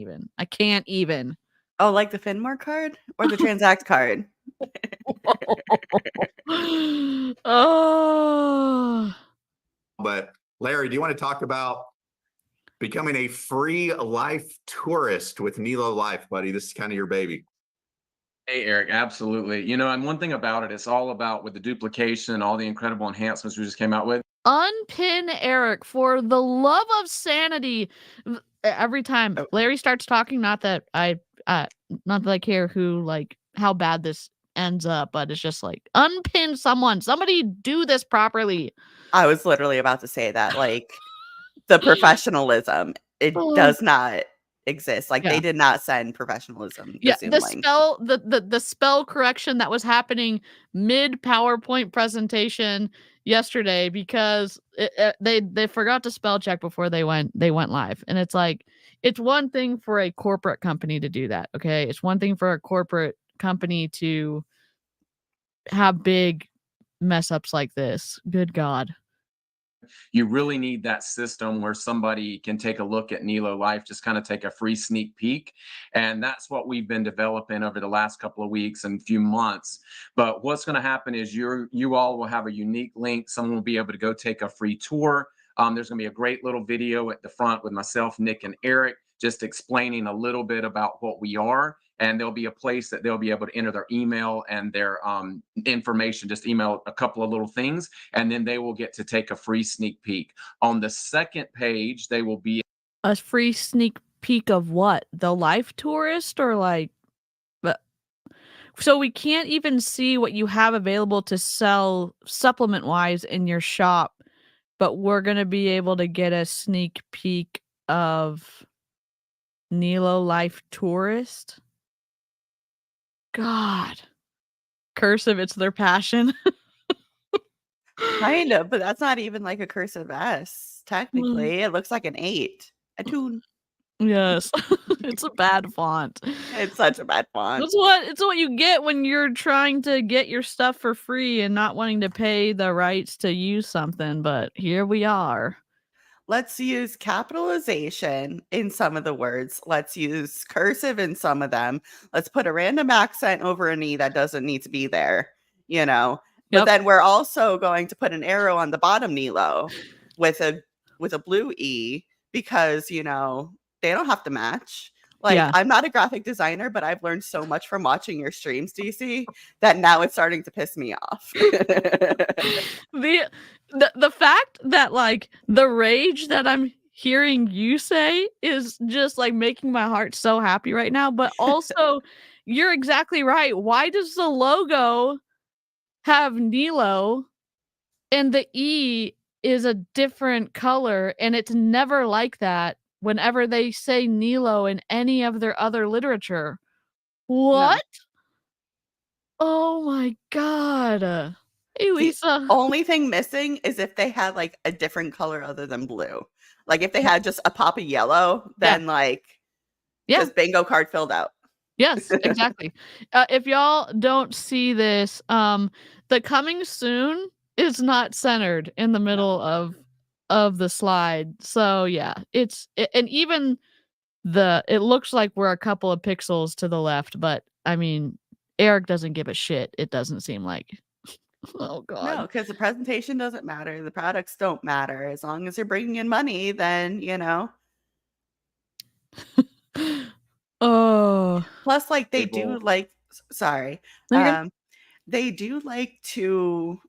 [SPEAKER 2] even.
[SPEAKER 3] Oh, like the Finmore card or the Transact card?
[SPEAKER 2] Oh.
[SPEAKER 1] But Larry, do you want to talk about becoming a free life tourist with NeloLife, buddy? This is kind of your baby.
[SPEAKER 8] Hey, Eric, absolutely. You know, and one thing about it, it's all about with the duplication, all the incredible enhancements we just came out with.
[SPEAKER 2] Unpin Eric, for the love of sanity. Every time
[SPEAKER 3] Oh.
[SPEAKER 2] Larry starts talking, not that I care how bad this ends up, but it's just like, unpin someone. Somebody do this properly.
[SPEAKER 3] I was literally about to say that, like, the professionalism, it
[SPEAKER 2] Oh.
[SPEAKER 3] does not exist. Like,
[SPEAKER 2] Yeah.
[SPEAKER 3] they did not send professionalism.
[SPEAKER 2] Yeah,
[SPEAKER 3] Zoom
[SPEAKER 2] the
[SPEAKER 3] link.
[SPEAKER 2] the spell correction that was happening mid PowerPoint presentation yesterday because they forgot to spell check before they went live, and it's like, it's one thing for a corporate company to do that, okay? It's one thing for a corporate company to have big mess ups like this. Good God.
[SPEAKER 8] You really need that system where somebody can take a look at NeloLife, just kind of take a free sneak peek. And that's what we've been developing over the last couple of weeks and few months. But what's going to happen is you all will have a unique link. Someone will be able to go take a free tour. There's going to be a great little video at the front with myself, Nick, and Eric, just explaining a little bit about what we are. And there'll be a place that they'll be able to enter their email and their information, just email a couple of little things, and then they will get to take a free sneak peek. On the second page, they will be
[SPEAKER 2] A free sneak peek of what? The life tourist, or like, but so we can't even see what you have available to sell supplement wise in your shop, but we're going to be able to get a sneak peek of NeloLife tourist. God. Cursive, it's their passion.
[SPEAKER 3] Kind of, but that's not even like a cursive S. Technically, it looks like an 8. A tune.
[SPEAKER 2] Yes. It's a bad font.
[SPEAKER 3] It's such a bad font.
[SPEAKER 2] It's what you get when you're trying to get your stuff for free and not wanting to pay the rights to use something, but here we are.
[SPEAKER 3] Let's use capitalization in some of the words. Let's use cursive in some of them. Let's put a random accent over an E that doesn't need to be there, you know. But
[SPEAKER 2] Yep.
[SPEAKER 3] then we're also going to put an arrow on the bottom Nelo with a blue E because, you know, they don't have to match. Like,
[SPEAKER 2] Yeah.
[SPEAKER 3] I'm not a graphic designer, but I've learned so much from watching your streams, DC, that now it's starting to piss me off.
[SPEAKER 2] The fact that like the rage that I'm hearing you say is just like making my heart so happy right now, but also you're exactly right. Why does the logo have Nelo and the E is a different color, and it's never like that whenever they say Nelo in any of their other literature? What? Oh my God. Hey,
[SPEAKER 3] The
[SPEAKER 2] Lisa.
[SPEAKER 3] only thing missing is if they had like a different color other than blue. Like if they had just a pop of yellow, then like
[SPEAKER 2] Yeah.
[SPEAKER 3] just bingo card filled out.
[SPEAKER 2] Yes, exactly. If y'all don't see this, the coming soon is not centered in the middle of the slide. So yeah, and even it looks like we're a couple of pixels to the left, but I mean, Eric doesn't give a shit. It doesn't seem like. Oh
[SPEAKER 3] No,
[SPEAKER 2] God.
[SPEAKER 3] because the presentation doesn't matter. The products don't matter. As long as you're bringing in money, then,
[SPEAKER 2] Oh.
[SPEAKER 3] plus like they do
[SPEAKER 8] People-
[SPEAKER 3] like sorry.
[SPEAKER 2] No, you're good.
[SPEAKER 3] They do like to,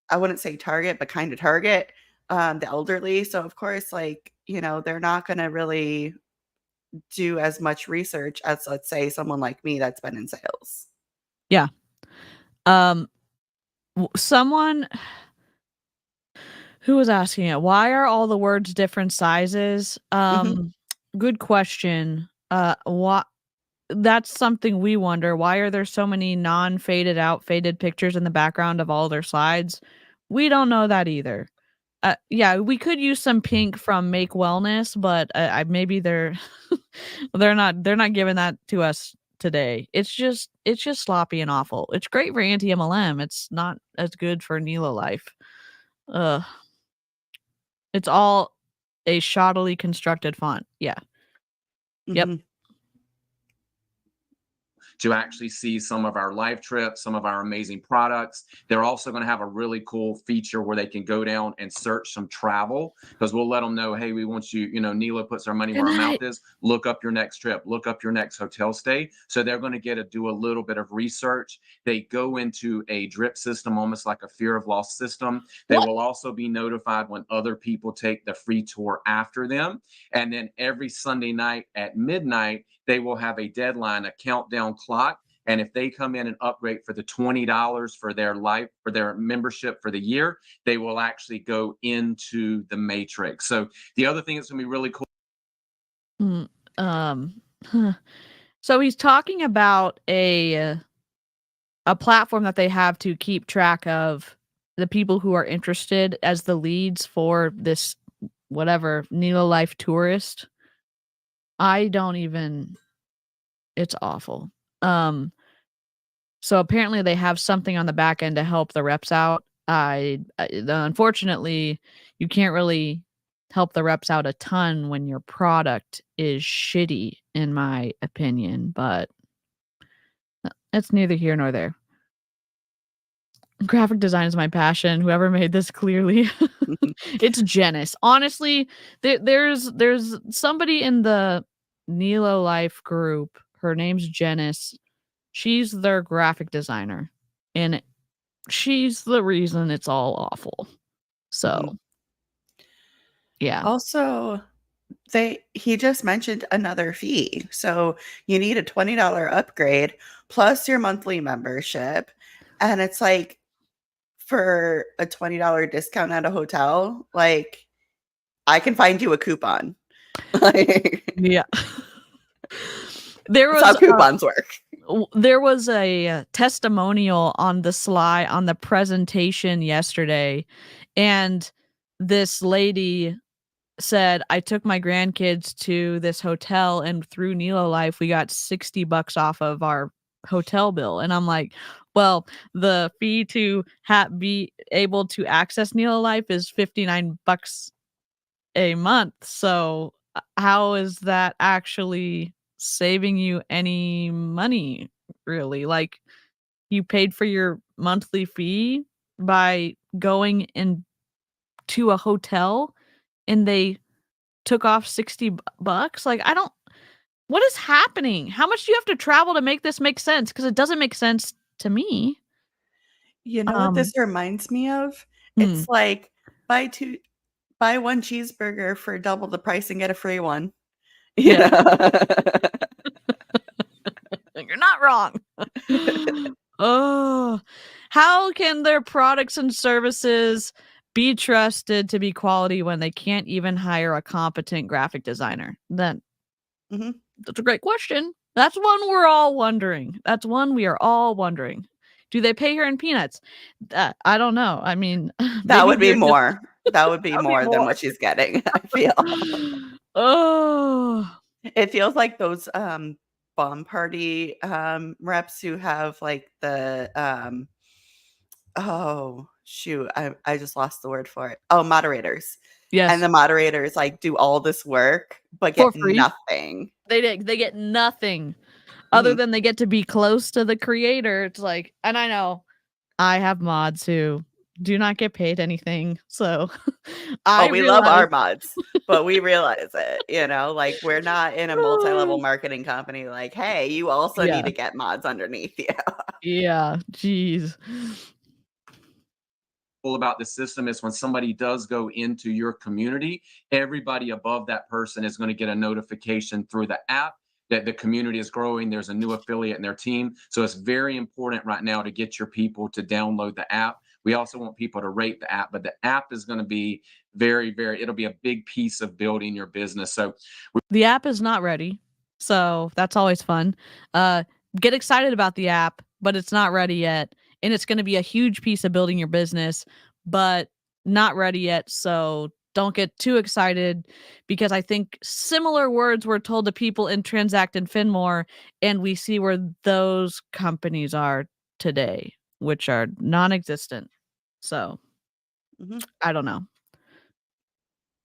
[SPEAKER 3] I wouldn't say target, but kind of target the elderly. So of course, like, they're not going to really do as much research as, let's say, someone like me that's been in sales.
[SPEAKER 2] Yeah. Someone who was asking it, why are all the words different sizes? Good question. What That's something we wonder. Why are there so many non-faded out faded pictures in the background of all their slides? We don't know that either. Yeah, we could use some pink from Make Wellness, but maybe they're not giving that to us today. It's just sloppy and awful. It's great for anti-MLM. It's not as good for NeloLife. Ugh. It's all a shoddily constructed font. Yeah. Yep.
[SPEAKER 3] Mhm.
[SPEAKER 8] to actually see some of our live trips, some of our amazing products. They're also going to have a really cool feature where they can go down and search some travel, because we'll let them know, hey, we want you, Nilo puts our money where our mouth is. Look up your next trip, look up your next hotel stay. So they're going to do a little bit of research. They go into a drip system, almost like a fear of loss system. They will also be notified when other people take the free tour after them. And then every Sunday night at midnight, they will have a deadline, a countdown clock. And if they come in and upgrade for the $20 for their membership for the year, they will actually go into the matrix. So the other thing that's going to be really cool.
[SPEAKER 2] So he's talking about a platform that they have to keep track of the people who are interested as the leads for this whatever NeloLife tourist. It's awful. So apparently they have something on the back end to help the reps out. Unfortunately, you can't really help the reps out a ton when your product is shitty, in my opinion, but it's neither here nor there. Graphic design is my passion. Whoever made this clearly. It's Janice. Honestly, there's somebody in the NeloLife group. Her name's Janice. She's their graphic designer, and she's the reason it's all awful. So, yeah.
[SPEAKER 3] Also, he just mentioned another fee. So you need a $20 upgrade plus your monthly membership. And it's like, for a $20 discount at a hotel, like, I can find you a coupon. Like,
[SPEAKER 2] Yeah. There
[SPEAKER 3] that's how coupons work.
[SPEAKER 2] There was a testimonial on the presentation yesterday, and this lady said, I took my grandkids to this hotel, and through NeloLife, we got $60 off of our hotel bill. And I'm like, well, the fee to be able to access NeloLife is $59 a month. So how is that actually saving you any money, really? Like, you paid for your monthly fee by going into a hotel and they took off $60. Like, what is happening? How much do you have to travel to make this make sense? Because it doesn't make sense to me.
[SPEAKER 3] You know what this reminds me of? It's like, buy one cheeseburger for double the price and get a free one.
[SPEAKER 2] Yeah. You're not wrong. Oh, how can their products and services be trusted to be quality when they can't even hire a competent graphic designer? That's a great question. That's one we're all wondering. That's one we are all wondering. Do they pay her in peanuts? I don't know. I mean,
[SPEAKER 3] that would be more. That would be more than what she's getting, I feel.
[SPEAKER 2] Oh,
[SPEAKER 3] it feels like those bomb party reps who have like the oh shoot, I just lost the word for it. Oh, moderators.
[SPEAKER 2] yes.
[SPEAKER 3] And the moderators like do all this work but
[SPEAKER 2] For
[SPEAKER 3] get
[SPEAKER 2] free?
[SPEAKER 3] nothing.
[SPEAKER 2] They get nothing other than they get to be close to the creator. It's like, and I know I have mods who do not get paid anything. So
[SPEAKER 3] Oh,
[SPEAKER 2] I
[SPEAKER 3] we love our
[SPEAKER 2] realize
[SPEAKER 3] mods, but we realize it, you know, like we're not in a multi-level marketing company like, hey, you also need
[SPEAKER 2] yeah.
[SPEAKER 3] to get mods underneath you.
[SPEAKER 2] Yeah. Jeez.
[SPEAKER 8] Cool about the system is when somebody does go into your community, everybody above that person is going to get a notification through the app that the community is growing. There's a new affiliate in their team. So it's very important right now to get your people to download the app. We also want people to rate the app, but the app is going to be it'll be a big piece of building your business. So
[SPEAKER 2] The app is not ready. So that's always fun. Get excited about the app, but it's not ready yet. And it's going to be a huge piece of building your business, but not ready yet. So don't get too excited because I think similar words were told to people in Transact and Finmore, and we see where those companies are today, which are non existent. So
[SPEAKER 3] Mhm.
[SPEAKER 2] I don't know.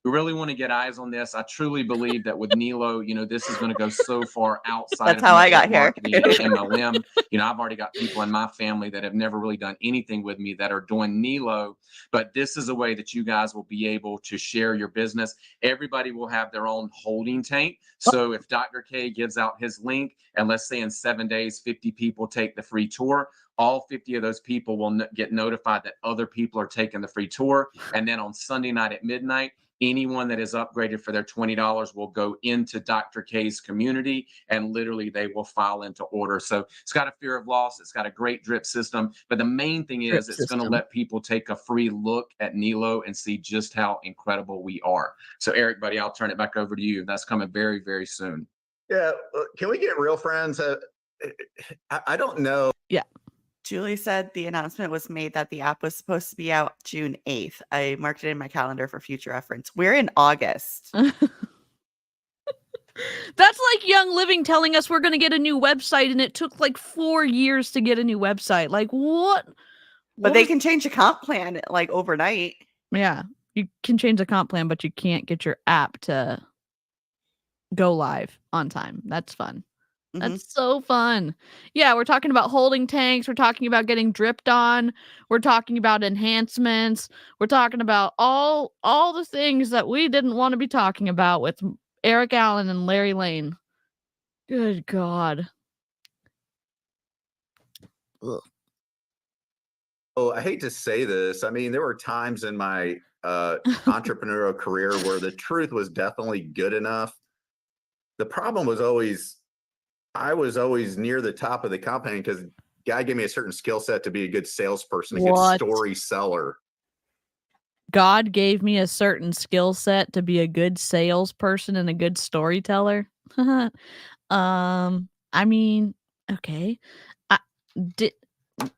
[SPEAKER 8] we really want to get eyes on this. I truly believe that with Nelo, this is going to go so far outside
[SPEAKER 3] That's
[SPEAKER 8] of
[SPEAKER 3] how I
[SPEAKER 8] network
[SPEAKER 3] got here.
[SPEAKER 8] marketing and MLM. I've already got people in my family that have never really done anything with me that are doing Nelo, but this is a way that you guys will be able to share your business. Everybody will have their own holding tank. So if Dr. K gives out his link, and let's say in 7 days, 50 people take the free tour, all 50 of those people will get notified that other people are taking the free tour. And then on Sunday night at midnight, anyone that is upgraded for their $20 will go into Dr. K's community, and literally they will file into order. So it's got a fear of loss. It's got a great drip system. But the main thing is it's going to let people take a free look at Nelo and see just how incredible we are. So Eric, buddy, I'll turn it back over to you. That's coming very, very soon.
[SPEAKER 1] Yeah. Can we get real, friends? I don't know.
[SPEAKER 2] Yeah.
[SPEAKER 3] Julie said the announcement was made that the app was supposed to be out June 8th. I marked it in my calendar for future reference. We're in August.
[SPEAKER 2] That's like Young Living telling us we're going to get a new website, and it took like 4 years to get a new website. Like, what?
[SPEAKER 3] But they can change a comp plan like overnight.
[SPEAKER 2] Yeah, you can change the comp plan, but you can't get your app to go live on time. That's fun.
[SPEAKER 3] Mhm.
[SPEAKER 2] That's so fun. Yeah, we're talking about holding tanks. We're talking about getting dripped on. We're talking about enhancements. We're talking about all the things that we didn't want to be talking about with Eric Allen and Larry Lane. Good God. Ugh.
[SPEAKER 1] Oh, I hate to say this. I mean, there were times in my entrepreneurial career where the truth was definitely good enough. The problem was I was always near the top of the company because guy gave me a certain skill set to be a good salesperson, a good
[SPEAKER 2] What?
[SPEAKER 1] story seller.
[SPEAKER 2] God gave me a certain skill set to be a good salesperson and a good storyteller. I mean, okay. I did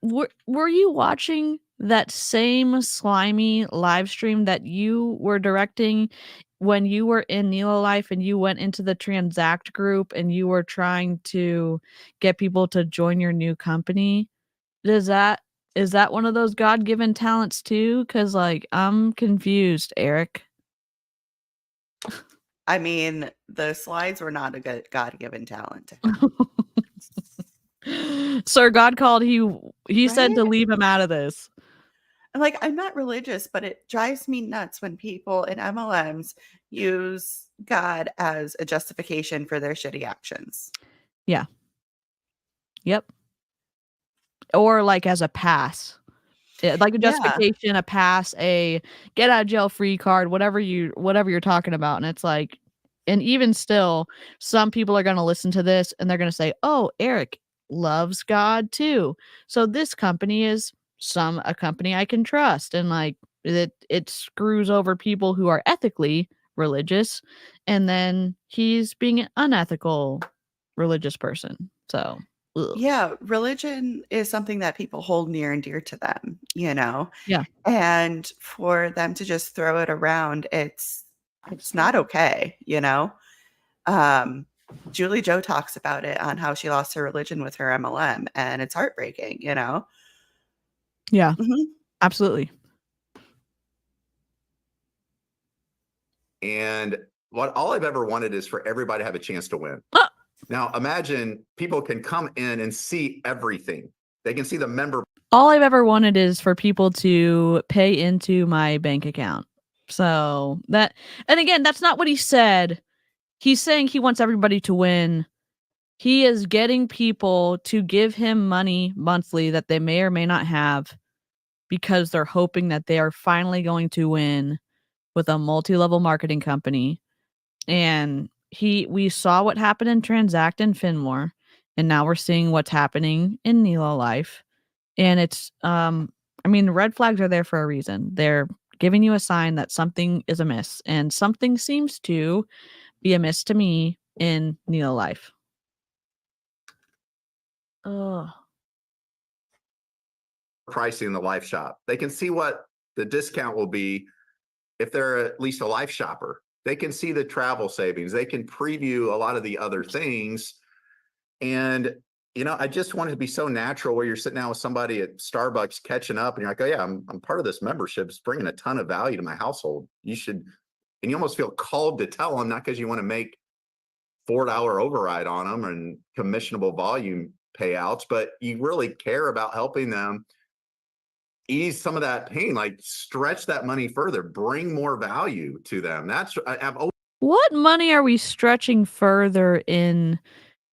[SPEAKER 2] were you watching that same slimy live stream that you were directing when you were in NeloLife and you went into the Transact group and you were trying to get people to join your new company? Is that one of those God-given talents too? Because like I'm confused, Eric.
[SPEAKER 3] I mean, the slides were not a good God-given talent to him.
[SPEAKER 2] Sir, God called he said to
[SPEAKER 3] Right?
[SPEAKER 2] leave him out of this.
[SPEAKER 3] Like, I'm not religious, but it drives me nuts when people in MLMs use God as a justification for their shitty actions.
[SPEAKER 2] Yeah. Yep. Or like as a pass. Like a
[SPEAKER 3] Yeah.
[SPEAKER 2] justification, a pass, a get out of jail free card, whatever you're talking about. And it's like, and even still, some people are going to listen to this and they're going to say, "Oh, Eric loves God too. So this company is a company I can trust." And like it screws over people who are ethically religious, and then he's being an unethical religious person. So, ugh.
[SPEAKER 3] Yeah, religion is something that people hold near and dear to them, you know?
[SPEAKER 2] Yeah.
[SPEAKER 3] And for them to just throw it around, it's not okay, you know? Julie Joe talks about it on how she lost her religion with her MLM, and it's heartbreaking, you know?
[SPEAKER 2] Yeah.
[SPEAKER 3] Mhm.
[SPEAKER 2] Absolutely.
[SPEAKER 1] And all I've ever wanted is for everybody to have a chance to win.
[SPEAKER 2] Ah!
[SPEAKER 1] Now, imagine people can come in and see everything. They can see the member.
[SPEAKER 2] All I've ever wanted is for people to pay into my bank account. So that, and again, that's not what he said. He's saying he wants everybody to win. He is getting people to give him money monthly that they may or may not have because they're hoping that they are finally going to win with a multi-level marketing company. And we saw what happened in Transact and Finmore, and now we're seeing what's happening in NeloLife. And it's I mean, the red flags are there for a reason. They're giving you a sign that something is amiss, and something seems to be amiss to me in NeloLife. Oh,
[SPEAKER 1] Pricing in the life shop. They can see what the discount will be if they're at least a life shopper. They can see the travel savings. They can preview a lot of the other things. And, you know, I just want it to be so natural where you're sitting down with somebody at Starbucks catching up and you're like, oh yeah, I'm part of this membership. It's bringing a ton of value to my household. You should, and you almost feel called to tell them, not because you want to make $4 override on them and commissionable volume payouts, but you really care about helping them ease some of that pain, like stretch that money further, bring more value to them. That's I've always
[SPEAKER 2] what money are we stretching further in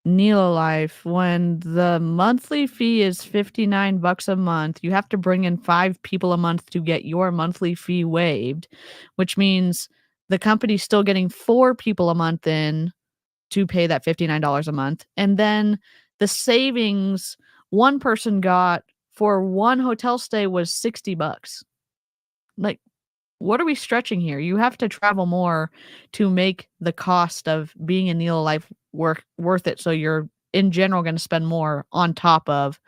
[SPEAKER 2] NeloLife when the monthly fee is $59 a month? You have to bring in 5 people a month to get your monthly fee waived, which means the company's still getting 4 people a month in to pay that $59 a month. And then the savings one person got for one hotel stay was $60. Like, what are we stretching here? You have to travel more to make the cost of being in NeloLife worth it. So you're in general going to spend more on top of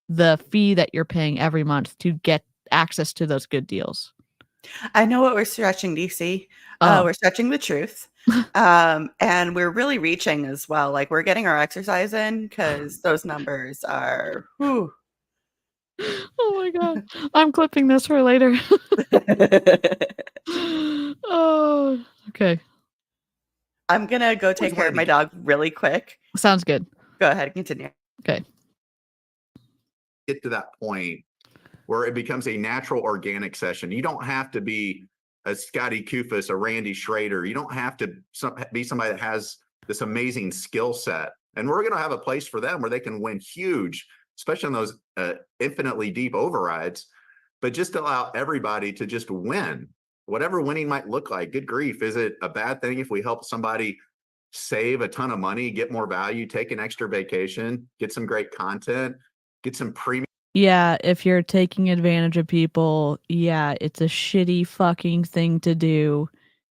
[SPEAKER 2] the fee that you're paying every month to get access to those good deals.
[SPEAKER 3] I know what we're stretching, DC.
[SPEAKER 2] Oh.
[SPEAKER 3] We're stretching the truth. And we're really reaching as well. Like we're getting our exercise in because those numbers are whew.
[SPEAKER 2] Oh my God. I'm clipping this for later. Oh, okay.
[SPEAKER 3] I'm gonna go take care of my dog really quick.
[SPEAKER 2] Sounds good.
[SPEAKER 3] Go ahead, continue.
[SPEAKER 2] Okay.
[SPEAKER 1] get to that point where it becomes a natural organic session. You don't have to be a Scotty Kufis, a Randy Schrader. You don't have to be somebody that has this amazing skill set. And we're going to have a place for them where they can win huge, especially on those infinitely deep overrides, but just allow everybody to just win, whatever winning might look like. Good grief. Is it a bad thing if we help somebody save a ton of money, get more value, take an extra vacation, get some great content, get some premium?
[SPEAKER 2] Yeah, if you're taking advantage of people, yeah, it's a shitty fucking thing to do,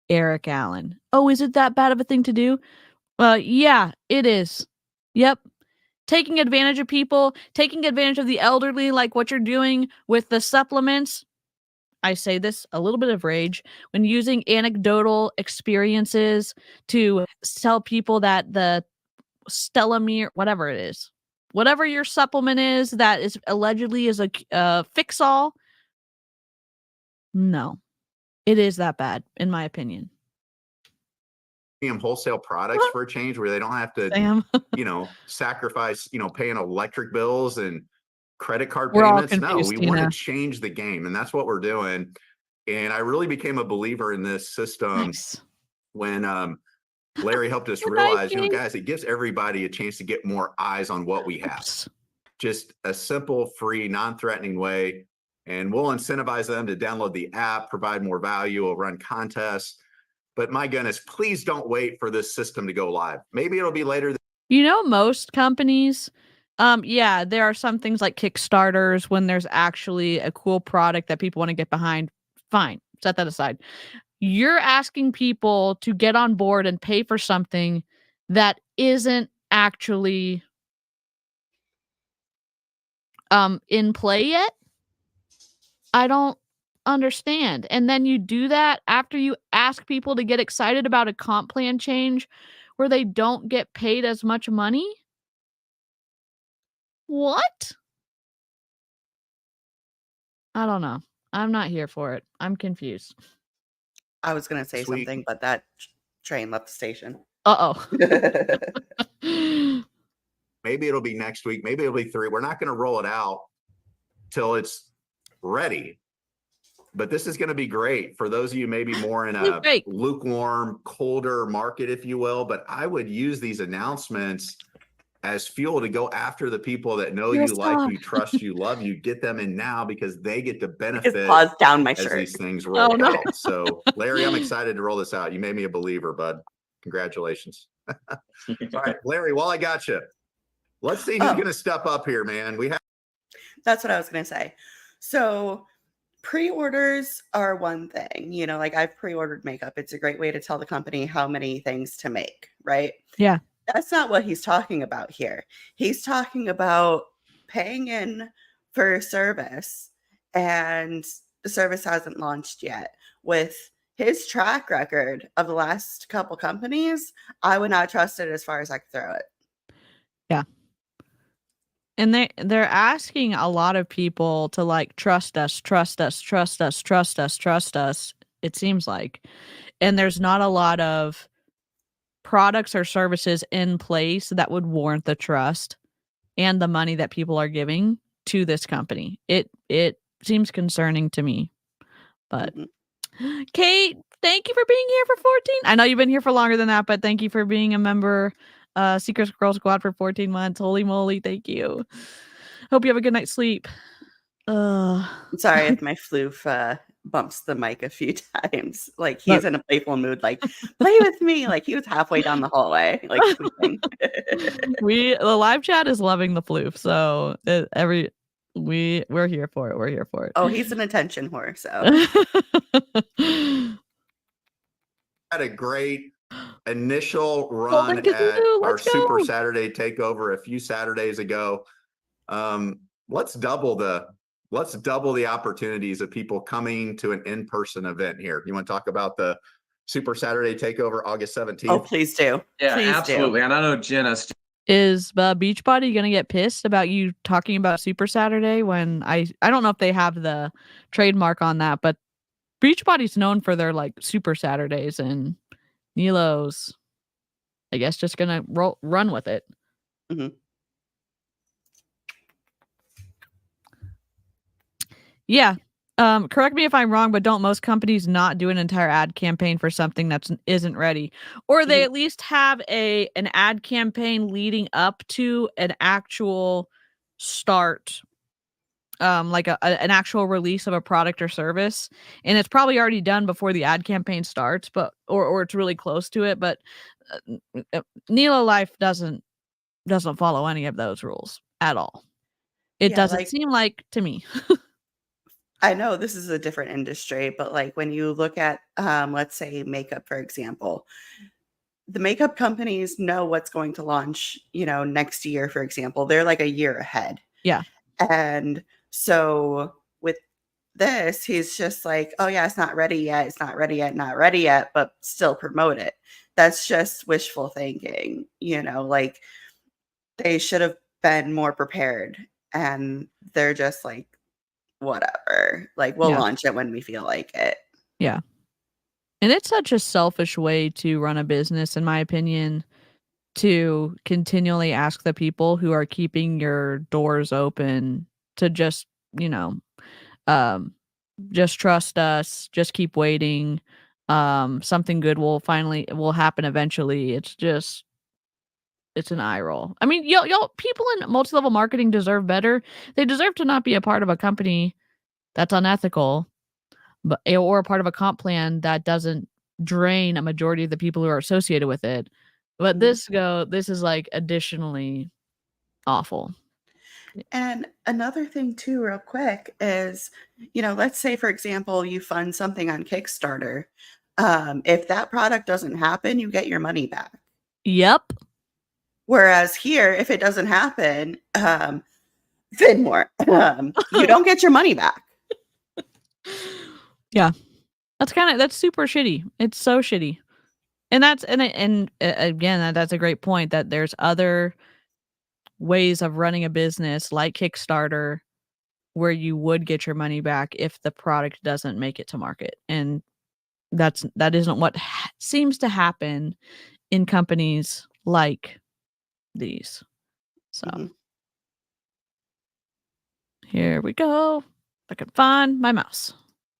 [SPEAKER 2] Eric Allen. Oh, is it that bad of a thing to do? Yeah, it is. Yep. Taking advantage of people, taking advantage of the elderly, like what you're doing with the supplements. I say this a little bit of rage when using anecdotal experiences to tell people that the Stellamere, whatever it is, whatever your supplement is that is allegedly is a fix-all. No, it is that bad, in my opinion.
[SPEAKER 1] Wholesale products for a change where they don't have to,
[SPEAKER 2] Sam.
[SPEAKER 1] sacrifice, paying electric bills and credit card
[SPEAKER 2] We're all
[SPEAKER 1] payments. No,
[SPEAKER 2] confused,
[SPEAKER 1] we want
[SPEAKER 2] Tina.
[SPEAKER 1] to change the game, and that's what we're doing. And I really became a believer in this system
[SPEAKER 2] Nice.
[SPEAKER 1] when Larry helped us
[SPEAKER 2] Good night,
[SPEAKER 1] realize,
[SPEAKER 2] Jane.
[SPEAKER 1] guys, it gives everybody a chance to get more eyes on what we have.
[SPEAKER 2] Oops.
[SPEAKER 1] Just a simple, free, non-threatening way. And we'll incentivize them to download the app, provide more value, we'll run contests. But my goodness, please don't wait for this system to go live. Maybe it'll be later.
[SPEAKER 2] Most companies, yeah, there are some things like Kickstarters when there's actually a cool product that people want to get behind. Fine, set that aside. You're asking people to get on board and pay for something that isn't actually in play yet. I don't understand. And then you do that after you ask people to get excited about a comp plan change where they don't get paid as much money? What? I don't know. I'm not here for it. I'm confused.
[SPEAKER 3] I was gonna say
[SPEAKER 1] Sweet.
[SPEAKER 3] something, but that train left the station.
[SPEAKER 2] Uh-oh.
[SPEAKER 1] Maybe it'll be next week. Maybe it'll be 3. We're not going to roll it out till it's ready. But this is going to be great for those of you maybe more in a lukewarm, colder market, if you will. But I would use these announcements as fuel to go after the people that know you, like you, trust you, love you. Get them in now because they get the benefit
[SPEAKER 3] Pause down my
[SPEAKER 1] as
[SPEAKER 3] shirt.
[SPEAKER 1] these things roll
[SPEAKER 2] no.
[SPEAKER 1] out. So, Larry, I'm excited to roll this out. You made me a believer, bud. Congratulations. All right, Larry, while I got you, let's see who's going to step up here, man.
[SPEAKER 3] That's what I was going to say. So pre-orders are one thing, you know, like I've pre-ordered makeup. It's a great way to tell the company how many things to make, right?
[SPEAKER 2] Yeah.
[SPEAKER 3] That's not what he's talking about here. He's talking about paying in for a service and the service hasn't launched yet. With his track record of the last couple companies, I would not trust it as far as I could throw it.
[SPEAKER 2] Yeah. And they're asking a lot of people to like trust us, it seems like. And there's not a lot of products or services in place that would warrant the trust and the money that people are giving to this company. It seems concerning to me. But Kate, thank you for being here for 14. I know you've been here for longer than that, but thank you for being a member Secret Girl Squad for 14 months. Holy moly, thank you. Hope you have a good night's sleep.
[SPEAKER 3] I'm sorry if my floof bumps the mic a few times. Like he's in a playful mood, like play with me. Like he was halfway down the hallway, like sleeping.
[SPEAKER 2] The live chat is loving the floof, so we're here for it. We're here for it.
[SPEAKER 3] Oh, he's an attention whore. So
[SPEAKER 1] had a great initial run at our Super Saturday takeover a few Saturdays ago. Let's double the opportunities of people coming to an in-person event here. You want to talk about the Super Saturday takeover August 17th?
[SPEAKER 3] Oh, please do.
[SPEAKER 8] Yeah,
[SPEAKER 3] please
[SPEAKER 8] absolutely.
[SPEAKER 3] Do.
[SPEAKER 8] And I know Jenna.
[SPEAKER 2] Is Beachbody gonna get pissed about you talking about Super Saturday when I don't know if they have the trademark on that, but Beachbody's known for their like Super Saturdays, and Nelo's, I guess, just gonna run with it.
[SPEAKER 3] Mm-hmm.
[SPEAKER 2] Yeah. Correct me if I'm wrong, but don't most companies not do an entire ad campaign for something that isn't ready? Or they at least have an ad campaign leading up to an actual start, like an actual release of a product or service, and it's probably already done before the ad campaign starts, but or it's really close to it. But NeloLife doesn't follow any of those rules at all. It doesn't seem like to me.
[SPEAKER 3] I know this is a different industry, but like when you look at, let's say makeup, for example, the makeup companies know what's going to launch, you know, next year, for example, they're like a year ahead.
[SPEAKER 2] Yeah.
[SPEAKER 3] And so with this, he's just like, oh yeah, it's not ready yet. It's not ready yet. Not ready yet, but still promote it. That's just wishful thinking, you know, like they should have been more prepared and they're just like, whatever, like we'll launch it when we feel like it.
[SPEAKER 2] Yeah. And it's such a selfish way to run a business, in my opinion, to continually ask the people who are keeping your doors open to just, you know, just trust us, just keep waiting. Something good will happen eventually. It's an eye roll. I mean, y'all people in multi-level marketing deserve better. They deserve to not be a part of a company that's unethical, or a part of a comp plan that doesn't drain a majority of the people who are associated with it. But this is like additionally awful.
[SPEAKER 3] And another thing too, real quick, is, you know, let's say, for example, you fund something on Kickstarter. If that product doesn't happen, you get your money back.
[SPEAKER 2] Yep.
[SPEAKER 3] Whereas here, if it doesn't happen, Finmore, you don't get your money back.
[SPEAKER 2] Yeah. That's super shitty. It's so shitty. And again, that's a great point, that there's other ways of running a business like Kickstarter where you would get your money back if the product doesn't make it to market. And that isn't what seems to happen in companies like these. So
[SPEAKER 3] Mhm.
[SPEAKER 2] here we go. If I can find my mouse.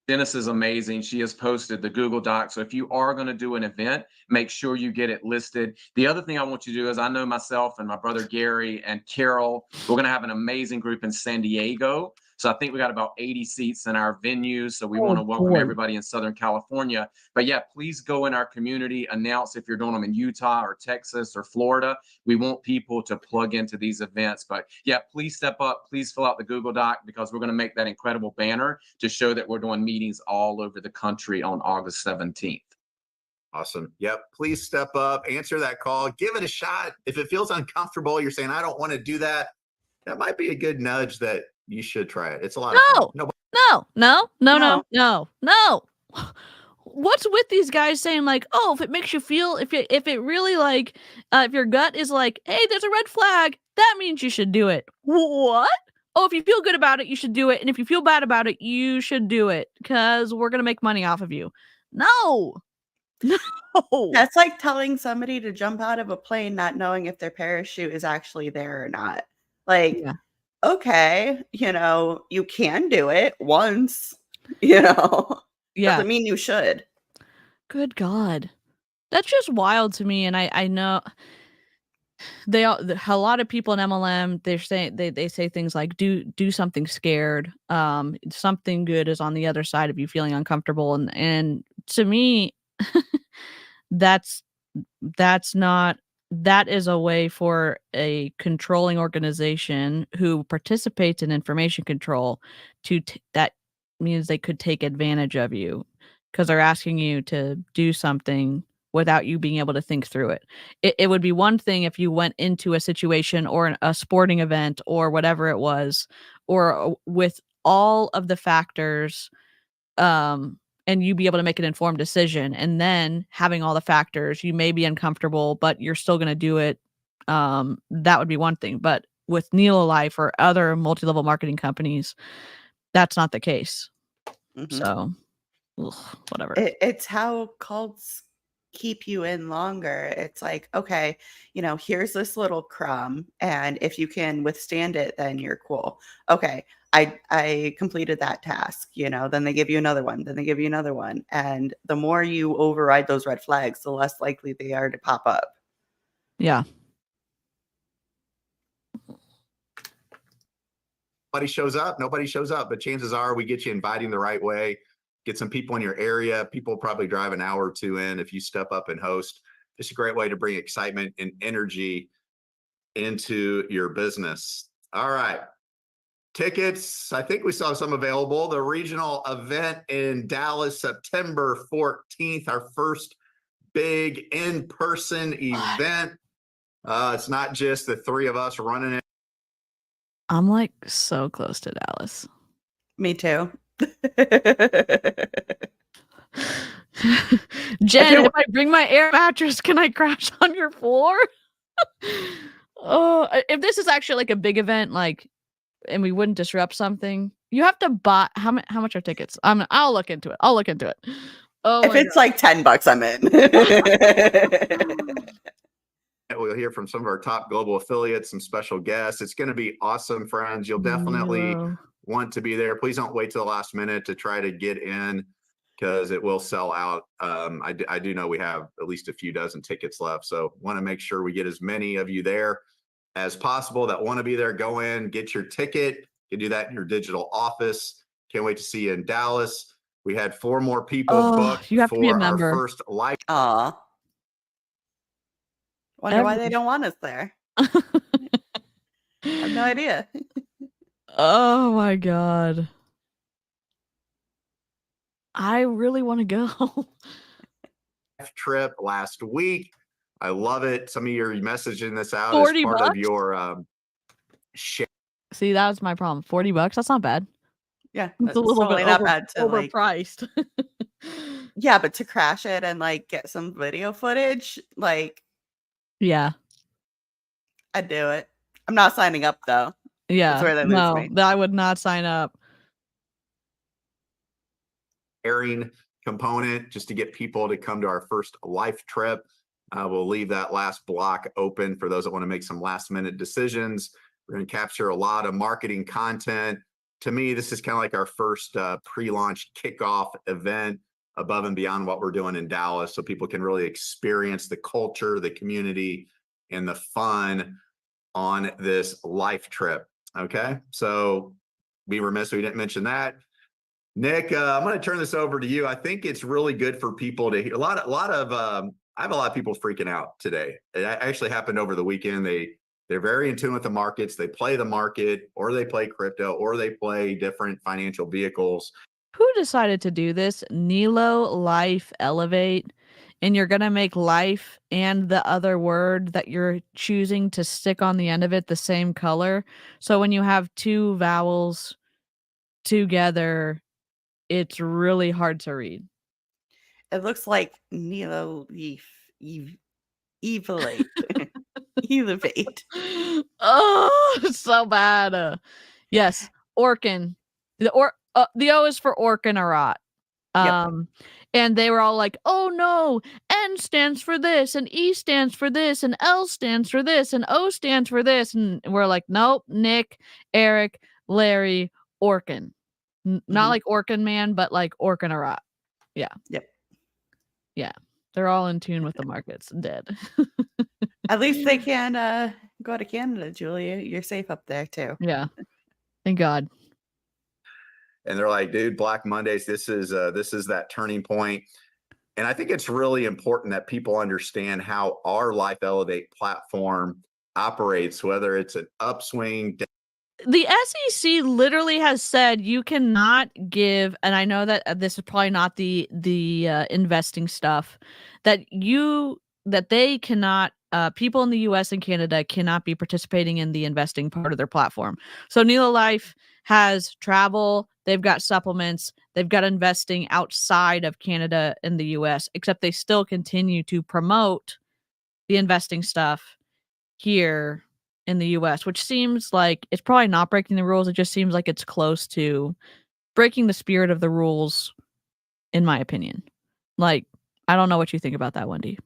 [SPEAKER 8] Dennis is amazing. She has posted the Google Doc. So if you are going to do an event, make sure you get it listed. The other thing I want you to do is I know myself and my brother Gary and Carol, we're going to have an amazing group in San Diego. So I think we got about 80 seats in our venue. So we want to welcome everybody in Southern California. But yeah, please go in our community, announce if you're doing them in Utah or Texas or Florida. We want people to plug into these events. But yeah, please step up. Please fill out the Google Doc because we're going to make that incredible banner to show that we're doing meetings all over the country on August 17th.
[SPEAKER 1] Awesome. Yep. Please step up, answer that call, give it a shot. If it feels uncomfortable, you're saying, I don't want to do that. That might be a good nudge that you should try it. It's a lot of fun.
[SPEAKER 2] No,
[SPEAKER 1] No,
[SPEAKER 2] no. What's with these guys saying like, oh, if it makes you feel, if it really like, if your gut is like, hey, there's a red flag, that means you should do it. What? Oh, if you feel good about it, you should do it, and if you feel bad about it, you should do it because we're gonna make money off of you. No, no.
[SPEAKER 3] That's like telling somebody to jump out of a plane not knowing if their parachute is actually there or not. Like,
[SPEAKER 2] Yeah.
[SPEAKER 3] okay, you can do it once, doesn't
[SPEAKER 2] Yeah.
[SPEAKER 3] mean you should.
[SPEAKER 2] Good God. That's just wild to me, and I know a lot of people in MLM, they're saying they say things like do something scared. Something good is on the other side of you feeling uncomfortable, and to me, that's not that is a way for a controlling organization who participates in information control that means they could take advantage of you because they're asking you to do something without you being able to think through it. It would be one thing if you went into a situation or a sporting event or whatever it was, or with all of the factors, and you be able to make an informed decision, and then having all the factors, you may be uncomfortable, but you're still going to do it. That would be one thing. But with NeloLife or other multi-level marketing companies, that's not the case.
[SPEAKER 3] Mhm.
[SPEAKER 2] So, whatever.
[SPEAKER 3] It's how cults keep you in longer. It's like, okay, here's this little crumb, and if you can withstand it, then you're cool. Okay, I completed that task, then they give you another one, then they give you another one. And the more you override those red flags, the less likely they are to pop up.
[SPEAKER 2] Yeah.
[SPEAKER 1] nobody shows up, but chances are we get you inviting the right way, get some people in your area. People probably drive an hour or two in. If you step up and host, it's a great way to bring excitement and energy into your business. All right. Tickets, I think we saw some available. The regional event in Dallas, September 14th, our first big in-person event. It's not just the three of us running it.
[SPEAKER 2] I'm like so close to Dallas.
[SPEAKER 3] Me too.
[SPEAKER 2] Jen, if I bring my air mattress, can I crash on your floor? Oh, if this is actually like a big event, like, and we wouldn't disrupt something, you have to buy. How much are tickets? I'll look into it. Oh,
[SPEAKER 3] If it's like $10, I'm in.
[SPEAKER 1] We'll hear from some of our top global affiliates, some special guests. It's going to be awesome, friends. You'll definitely want to be there. Please don't wait till the last minute to try to get in because it will sell out. I do know we have at least a few dozen tickets left. So want to make sure we get as many of you there as possible that want to be there. Go in, get your ticket. You can do that in your digital office. Can't wait to see you in Dallas. We had 4 more people booked
[SPEAKER 2] you have to be a
[SPEAKER 1] for our
[SPEAKER 2] member.
[SPEAKER 1] first live.
[SPEAKER 3] Aw. Wonder why they don't want us there. I have no idea.
[SPEAKER 2] Oh my God. I really want to go.
[SPEAKER 1] Trip last week. I love it. Some of you are messaging this out as
[SPEAKER 2] $40
[SPEAKER 1] part of your share.
[SPEAKER 2] See, that was my problem. $40. That's not bad.
[SPEAKER 3] Yeah,
[SPEAKER 2] It's
[SPEAKER 3] that's
[SPEAKER 2] a little
[SPEAKER 3] totally
[SPEAKER 2] bit
[SPEAKER 3] not bad to like.
[SPEAKER 2] overpriced.
[SPEAKER 3] Yeah, but to crash it and like get some video footage, like
[SPEAKER 2] Yeah.
[SPEAKER 3] I'd do it. I'm not signing up though. That's
[SPEAKER 2] Yeah.
[SPEAKER 3] where they lose
[SPEAKER 2] No,
[SPEAKER 3] me.
[SPEAKER 2] I would not sign up.
[SPEAKER 1] Sharing component just to get people to come to our first life trip. We'll leave that last block open for those that want to make some last minute decisions. We're going to capture a lot of marketing content. To me, this is kind of like our first pre-launch kickoff event above and beyond what we're doing in Dallas, so people can really experience the culture, the community, and the fun on this life trip. Okay, so be remiss if we didn't mention that. Nick, I'm going to turn this over to you. I think it's really good for people to hear. I have a lot of people freaking out today. It actually happened over the weekend. They're very in tune with the markets. They play the market, or they play crypto, or they play different financial vehicles.
[SPEAKER 2] Who decided to do this? NeloLife Elevate. And you're going to make life and the other word that you're choosing to stick on the end of it the same color. So when you have two vowels together, it's really hard to read.
[SPEAKER 3] It looks like NeloLife Evilate. Elevate.
[SPEAKER 2] Oh, it's so bad. Yes, Orkin. The O is for Orkin-a-rot.
[SPEAKER 3] Yep.
[SPEAKER 2] And they were all like, "Oh no, N stands for this, and E stands for this, and L stands for this, and O stands for this." And we're like, "Nope, Nick, Eric, Larry, Orkin." Not like Orkin Man, but like Orkin-a-rot. Yeah.
[SPEAKER 3] Yep.
[SPEAKER 2] Yeah. They're all in tune with the markets. Dead.
[SPEAKER 3] At least they can go to Canada, Julia. You're safe up there too.
[SPEAKER 2] Yeah. Thank God.
[SPEAKER 1] And they're like, dude, Black Mondays, this is that turning point. And I think it's really important that people understand how our Life Elevate platform operates, whether it's an upswing.
[SPEAKER 2] The SEC literally has said you cannot give, and I know that this is probably not the investing stuff, that they cannot, people in the US and Canada cannot be participating in the investing part of their platform. So NeloLife has travel, they've got supplements, they've got investing outside of Canada and the US, except they still continue to promote the investing stuff here in the US, which seems like it's probably not breaking the rules. It just seems like it's close to breaking the spirit of the rules, in my opinion. Like, I don't know what you think about that, Wendy.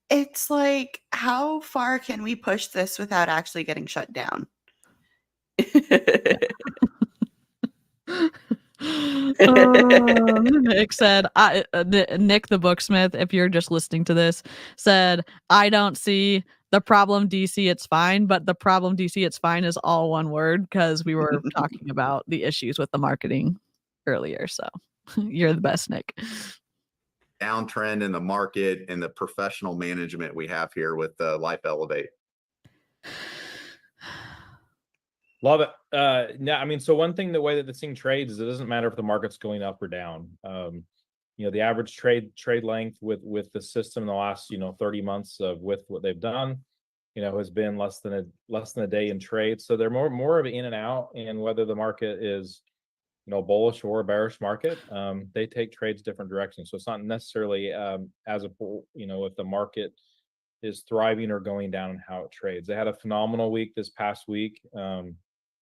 [SPEAKER 3] It's like, how far can we push this without actually getting shut down?
[SPEAKER 2] Nick said, Nick the Booksmith, if you're just listening to this, said, "I don't see the problem, DC, it's fine," but the problem, DC, it's fine is all one word because we were talking about the issues with the marketing earlier. So you're the best, Nick.
[SPEAKER 1] Downtrend in the market and the professional management we have here with Life Elevate.
[SPEAKER 7] Love it. I mean, so one thing, the way that this thing trades is it doesn't matter if the market's going up or down. The average trade length with the system in the last 30 months with what they've done, has been less than a day in trade. So they're more of an in and out, and whether the market is bullish or a bearish market, they take trades different directions. So it's not necessarily as a if the market is thriving or going down and how it trades. They had a phenomenal week this past week.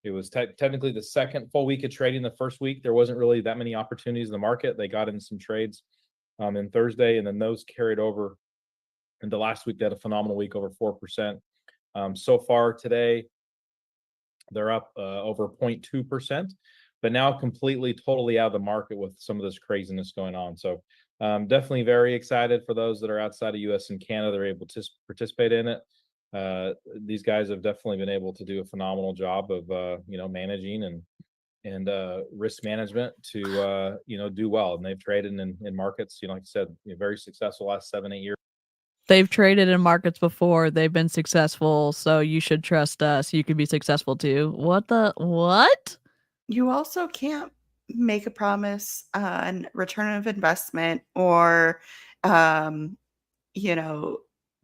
[SPEAKER 7] It was technically the second full week of trading. The first week, there wasn't really that many opportunities in the market. They got in some trades in Thursday, and then those carried over into last week. They had a phenomenal week, over 4%. So far today, they're up over 0.2%, but now completely, totally out of the market with some of this craziness going on. So definitely very excited for those that are outside of US and Canada. They're able to participate in it. These guys have definitely been able to do a phenomenal job of managing and risk management to do well. And they've traded in markets, like I said, very successful last 7-8 years.
[SPEAKER 2] They've traded in markets before. They've been successful, so you should trust us. You can be successful too. What?
[SPEAKER 3] You also can't make a promise on return of investment or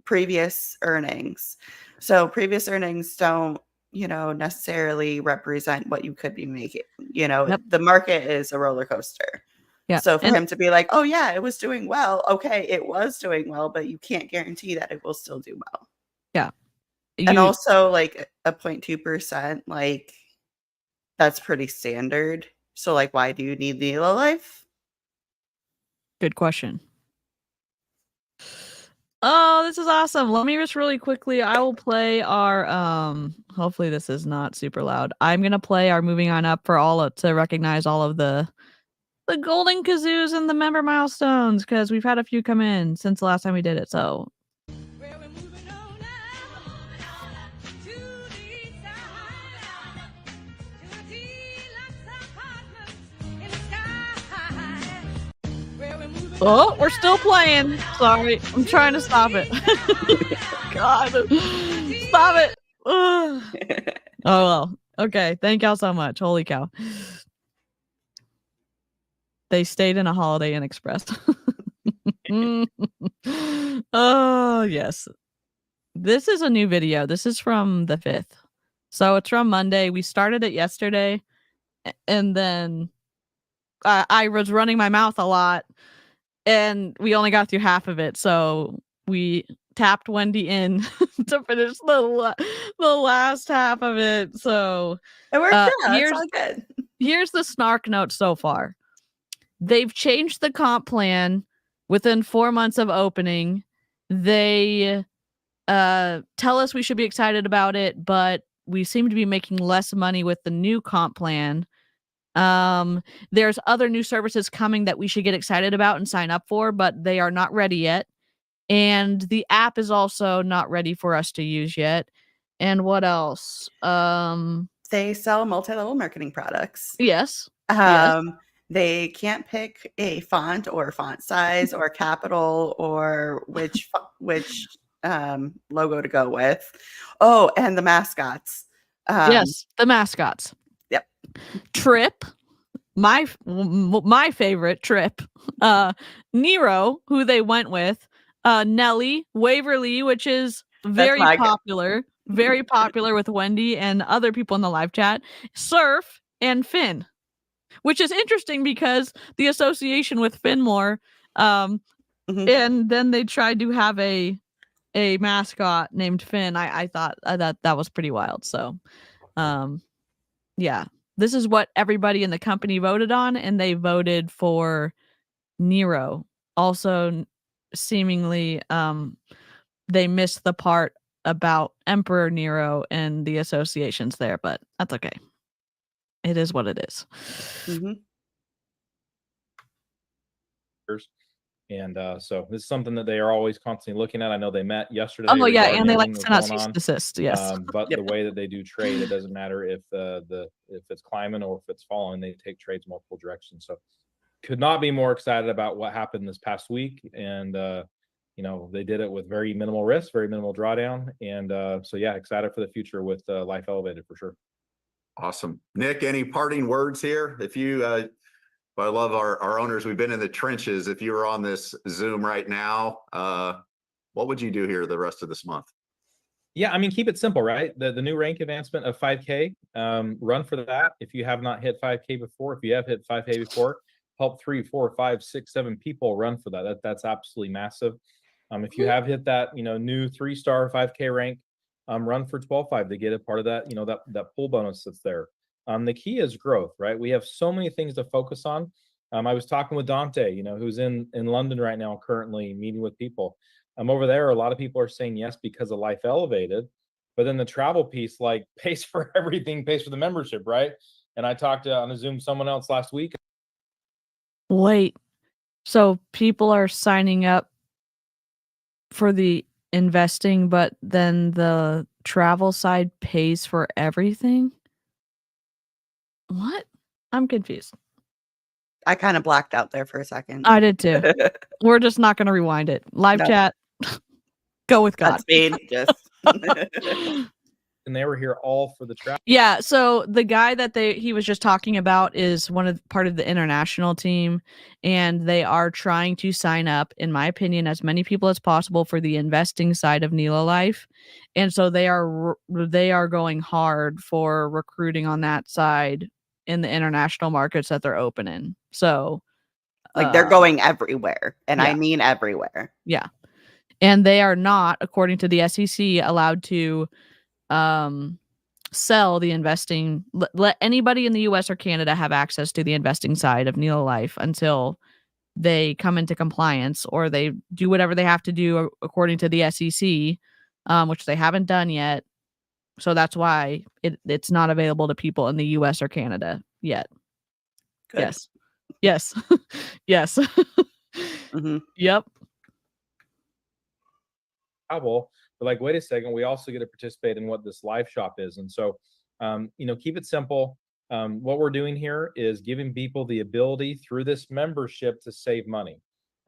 [SPEAKER 3] previous earnings. So previous earnings don't necessarily represent what you could be making.
[SPEAKER 2] Yep.
[SPEAKER 3] The market is a roller coaster.
[SPEAKER 2] Yeah.
[SPEAKER 3] So for him to be like, "Oh yeah, it was doing well." Okay, it was doing well, but you can't guarantee that it will still do well.
[SPEAKER 2] Yeah.
[SPEAKER 3] And also like a 0.2%, like that's pretty standard. So like, why do you need the NeloLife?
[SPEAKER 2] Good question. Oh, this is awesome. Let me just really quickly, I will play our hopefully this is not super loud. I'm gonna play our moving on up for to recognize all of the golden kazoos and the member milestones, because we've had a few come in since the last time we did it. So
[SPEAKER 4] Well, we're moving on up to the east side, to a deluxe apartment in the sky. Well, we're moving
[SPEAKER 2] oh, we're still playing. Sorry, I'm trying to stop it. God, stop it. Ugh. Oh well. Okay, thank y'all so much. Holy cow. They stayed in a Holiday Inn Express. Oh, yes. This is a new video. This is from the 5th. So it's from Monday. We started it yesterday. And then I was running my mouth a lot. And we only got through half of it. So we tapped Wendy in to finish the last half of it. So
[SPEAKER 3] It worked out. It's all good.
[SPEAKER 2] here's the snark note so far. They've changed the comp plan within 4 months of opening. They tell us we should be excited about it, but we seem to be making less money with the new comp plan. There's other new services coming that we should get excited about and sign up for, but they are not ready yet. And the app is also not ready for us to use yet. And what else?
[SPEAKER 3] They sell multi-level marketing products.
[SPEAKER 2] Yes. Yes.
[SPEAKER 3] They can't pick a font or font size or capital or which logo to go with. Oh, and the mascots.
[SPEAKER 2] Yes, the mascots.
[SPEAKER 3] Yep.
[SPEAKER 2] Trip, my favorite Trip. Nero, who they went with. Nelly, Waverly, which is very popular with Wendy and other people in the live chat. Surf and Finn, which is interesting because the association with Finmore. And then they tried to have a mascot named Finn. I thought that was pretty wild. So, yeah, this is what everybody in the company voted on, and they voted for Nero. Also, seemingly, they missed the part about Emperor Nero and the associations there, but that's okay. It is what it is.
[SPEAKER 7] And so this is something that they are always constantly looking at. I know they met yesterday.
[SPEAKER 2] Oh yeah, and they like to send out cease and desist. Yes,
[SPEAKER 7] but the way that they do trade, it doesn't matter if if it's climbing or if it's falling. They take trades multiple directions. So could not be more excited about what happened this past week. And they did it with very minimal risk, very minimal drawdown. And so yeah, excited for the future with Life Elevated for sure.
[SPEAKER 1] Awesome. Nick, any parting words here? If you I love our owners. We've been in the trenches. If you were on this Zoom right now, what would you do here the rest of this month?
[SPEAKER 7] Yeah, I mean, keep it simple, right? The new rank advancement of 5K, run for that. If you have not hit 5K before, if you have hit 5K before, help 3, 4, 5, 6, 7 people run for that. That's absolutely massive. If you have hit that, new 3-star 5K rank, run for 12.5 to get a part of that, that pull bonus that's there. The key is growth, right? We have so many things to focus on. I was talking with Dante, who's in London right now, currently meeting with people. Over there, a lot of people are saying yes because of Life Elevated, but then the travel piece pays for everything, pays for the membership, right? And I talked on a Zoom someone else last week.
[SPEAKER 2] Wait, so people are signing up for the investing, but then the travel side pays for everything? What? I'm confused.
[SPEAKER 3] I kind of blacked out there for a second.
[SPEAKER 2] I did too. We're just not going to rewind it. Live chat. Go with God.
[SPEAKER 7] And they were here all for the travel.
[SPEAKER 2] Yeah, so the guy that he was just talking about is part of the international team, and they are trying to sign up, in my opinion, as many people as possible for the investing side of NeloLife. And so they are going hard for recruiting on that side in the international markets that they're opening. So
[SPEAKER 3] they're going everywhere, and I mean everywhere.
[SPEAKER 2] Yeah. And they are not, according to the SEC, allowed to sell the investing. Let anybody in the US or Canada have access to the investing side of NeloLife until they come into compliance or they do whatever they have to do according to the SEC, which they haven't done yet. So that's why it's not available to people in the US or Canada yet.
[SPEAKER 3] Good.
[SPEAKER 2] Yes. Yes. Yes.
[SPEAKER 3] Mhm.
[SPEAKER 2] Yep.
[SPEAKER 7] travel, but like, wait a second, we also get to participate in what this live shop is. And so, keep it simple. What we're doing here is giving people the ability through this membership to save money,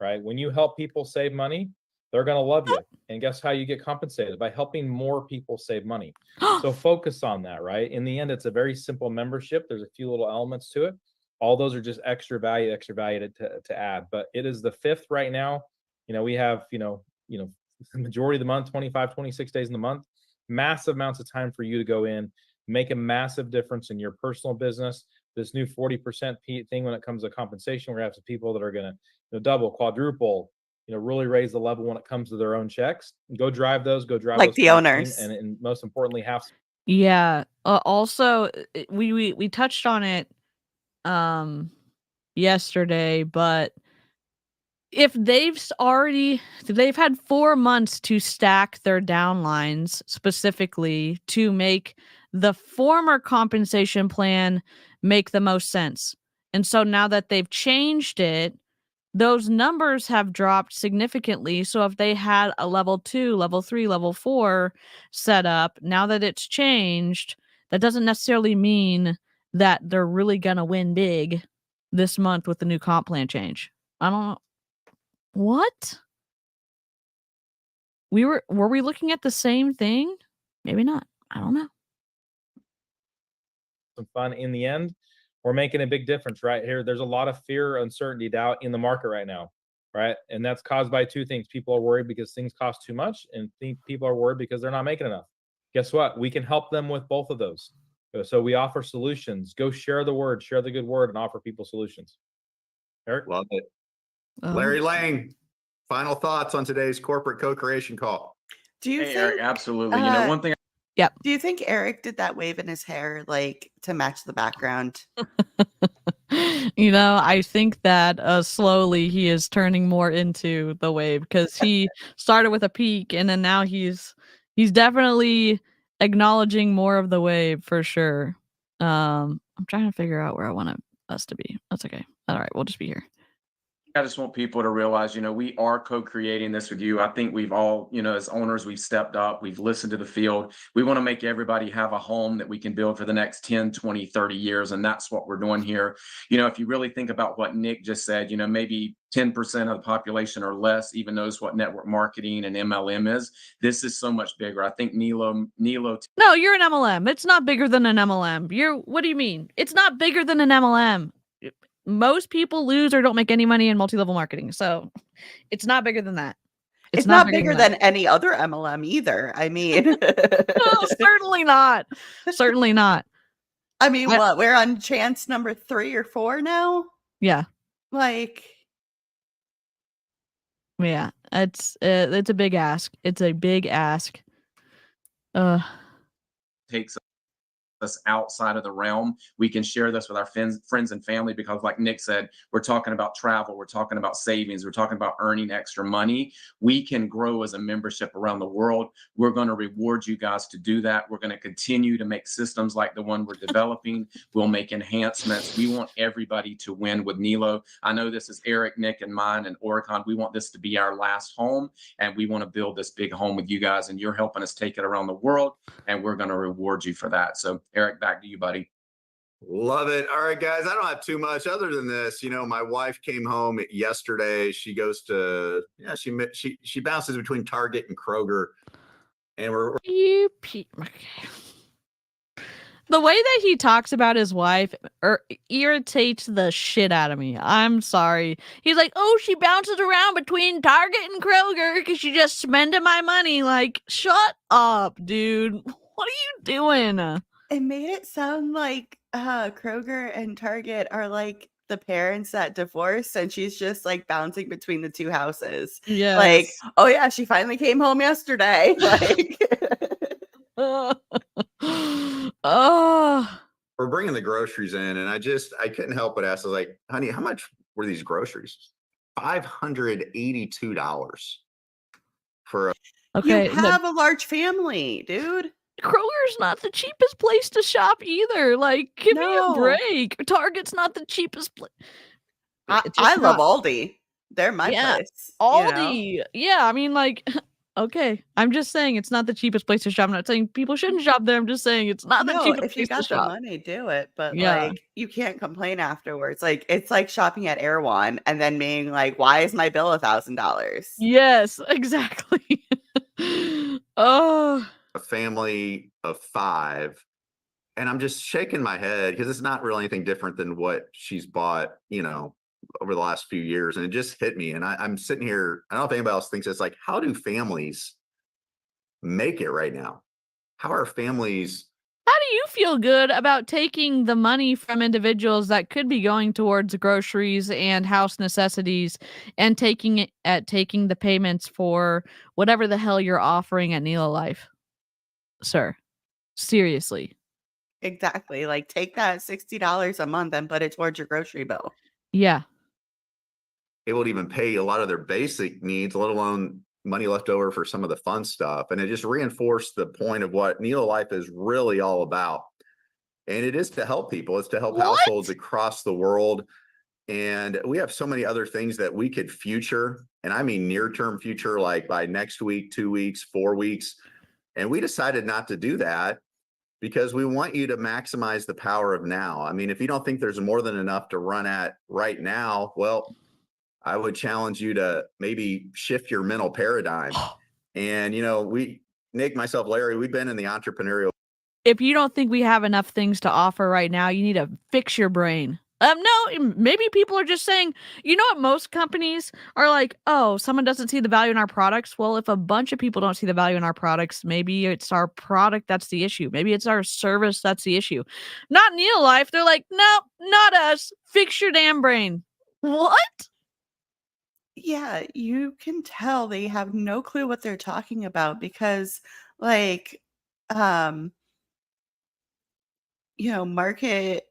[SPEAKER 7] right? When you help people save money, they're going to love you. And guess how you get compensated? By helping more people save money. So focus on that, right? In the end, it's a very simple membership. There's a few little elements to it. All those are just extra value to add. But it is the 5th right now. We have, the majority of the month, 25, 26 days in the month, massive amounts of time for you to go in, make a massive difference in your personal business. This new 40% thing when it comes to compensation, we're gonna have some people that are gonna double, quadruple, really raise the level when it comes to their own checks. Go drive those
[SPEAKER 3] Like
[SPEAKER 7] for
[SPEAKER 3] the
[SPEAKER 7] your team,
[SPEAKER 3] owners.
[SPEAKER 7] and most importantly, have
[SPEAKER 2] Yeah. Also, we touched on it yesterday, but if they've had 4 months to stack their downlines specifically to make the former compensation plan make the most sense. And so now that they've changed it, those numbers have dropped significantly. So if they had a level 2, level 3, level 4 set up, now that it's changed, that doesn't necessarily mean that they're really going to win big this month with the new comp plan change. I don't know. What? Were we looking at the same thing? Maybe not. I don't know.
[SPEAKER 7] some fun. In the end, we're making a big difference right here. There's a lot of fear, uncertainty, doubt in the market right now, right? And that's caused by 2 things. People are worried because things cost too much, and people are worried because they're not making enough. Guess what? We can help them with both of those. So we offer solutions. Go share the word, share the good word, and offer people solutions. Eric?
[SPEAKER 1] Love it.
[SPEAKER 2] Oh.
[SPEAKER 1] Larry Lang, final thoughts on today's corporate co-creation call.
[SPEAKER 3] Do you
[SPEAKER 8] Hey, Eric,
[SPEAKER 3] think
[SPEAKER 8] absolutely. One thing
[SPEAKER 3] do you think Eric did that wave in his hair like to match the background?
[SPEAKER 2] I think that slowly he is turning more into the wave because he started with a peak and then now he's definitely acknowledging more of the wave for sure. I'm trying to figure out where I want us to be. That's okay. All right, we'll just be here.
[SPEAKER 8] I just want people to realize, we are co-creating this with you. I think we've all, as owners, we've stepped up, we've listened to the field. We want to make everybody have a home that we can build for the next 10, 20, 30 years. And that's what we're doing here. If you really think about what Nick just said, maybe 10% of the population or less even knows what network marketing and MLM is. This is so much bigger. I think Nelo.
[SPEAKER 2] No, you're an MLM. It's not bigger than an MLM. What do you mean? It's not bigger than an MLM. Most people lose or don't make any money in multi-level marketing. So it's not bigger than that.
[SPEAKER 3] It's not bigger than any other MLM either. I mean,
[SPEAKER 2] no, certainly not. Certainly not.
[SPEAKER 3] I mean, what? We're on chance number 3 or 4 now?
[SPEAKER 2] Yeah.
[SPEAKER 3] Like,
[SPEAKER 2] yeah, it's a big ask. It's a big ask.
[SPEAKER 8] Takes us outside of the realm. We can share this with our friends and family because, like Nick said, we're talking about travel, we're talking about savings, we're talking about earning extra money. We can grow as a membership around the world. We're going to reward you guys to do that. We're going to continue to make systems like the one we're developing. We'll make enhancements. We want everybody to win with Nelo. I know this is Eric, Nick, and mine, and Oricon. We want this to be our last home, and we want to build this big home with you guys, and you're helping us take it around the world, and we're going to reward you for that. So Eric, back to you, buddy.
[SPEAKER 1] Love it. All right, guys. I don't have too much other than this. My wife came home yesterday. She goes to she bounces between Target and Kroger, and
[SPEAKER 2] okay. The way that he talks about his wife irritates the shit out of me. I'm sorry. He's like, oh, she bounces around between Target and Kroger because she just spending my money. Like, shut up, dude. What are you doing?
[SPEAKER 3] it made it sound like Kroger and Target are like the parents that divorce, and she's just like bouncing between the 2 houses.
[SPEAKER 2] Yes.
[SPEAKER 3] Like, oh yeah, she finally came home yesterday. Like,
[SPEAKER 2] oh,
[SPEAKER 1] we're bringing the groceries in, and I couldn't help but ask. I was like, honey, how much were these groceries? $582 for a
[SPEAKER 2] Okay,
[SPEAKER 3] You have a large family, dude.
[SPEAKER 2] Kroger's not the cheapest place to shop either. Like, give me a
[SPEAKER 3] No.
[SPEAKER 2] break. Target's not the cheapest place.
[SPEAKER 3] I love Aldi. They're my place. You know?
[SPEAKER 2] Aldi. Yeah, I mean, like, okay. I'm just saying it's not the cheapest place to shop. I'm not saying people shouldn't shop there. I'm just saying it's not the
[SPEAKER 3] No,
[SPEAKER 2] cheapest
[SPEAKER 3] if you
[SPEAKER 2] place to
[SPEAKER 3] got the
[SPEAKER 2] shop.
[SPEAKER 3] money, do it. But
[SPEAKER 2] Yeah.
[SPEAKER 3] like, you can't complain afterwards. Like, it's like shopping at Erewhon and then being like, "Why is my bill $1,000?"
[SPEAKER 2] Yes, exactly. Oh,
[SPEAKER 1] family of 5. And I'm just shaking my head because it's not really anything different than what she's bought, over the last few years. And it just hit me. And I'm sitting here. I don't know if anybody else thinks it's like, how do families make it right now? How are families?
[SPEAKER 2] how do you feel good about taking the money from individuals that could be going towards groceries and house necessities and taking the payments for whatever the hell you're offering at NeloLife, sir? Seriously.
[SPEAKER 3] Exactly. Like, take that $60 a month and put it towards your grocery bill.
[SPEAKER 2] Yeah.
[SPEAKER 1] Able to even pay a lot of their basic needs, let alone money left over for some of the fun stuff. And it just reinforced the point of what NeloLife is really all about. And it is to help people. It's to help households across the world. And we have so many other things that we could future, and I mean near-term future, like by next week, 2 weeks, 4 weeks. And we decided not to do that because we want you to maximize the power of now. I mean, if you don't think there's more than enough to run at right now, well, I would challenge you to maybe shift your mental paradigm. And, Nick, myself, Larry, we've been in the entrepreneurial.
[SPEAKER 2] If you don't think we have enough things to offer right now, you need to fix your brain. No, maybe people are just saying, you know what, most companies are like, oh, someone doesn't see the value in our products. Well, if a bunch of people don't see the value in our products, maybe it's our product that's the issue. Maybe it's our service that's the issue. Not NeloLife. They're like, no, not us. Fix your damn brain. What?
[SPEAKER 3] Yeah, you can tell they have no clue what they're talking about because, like, um, market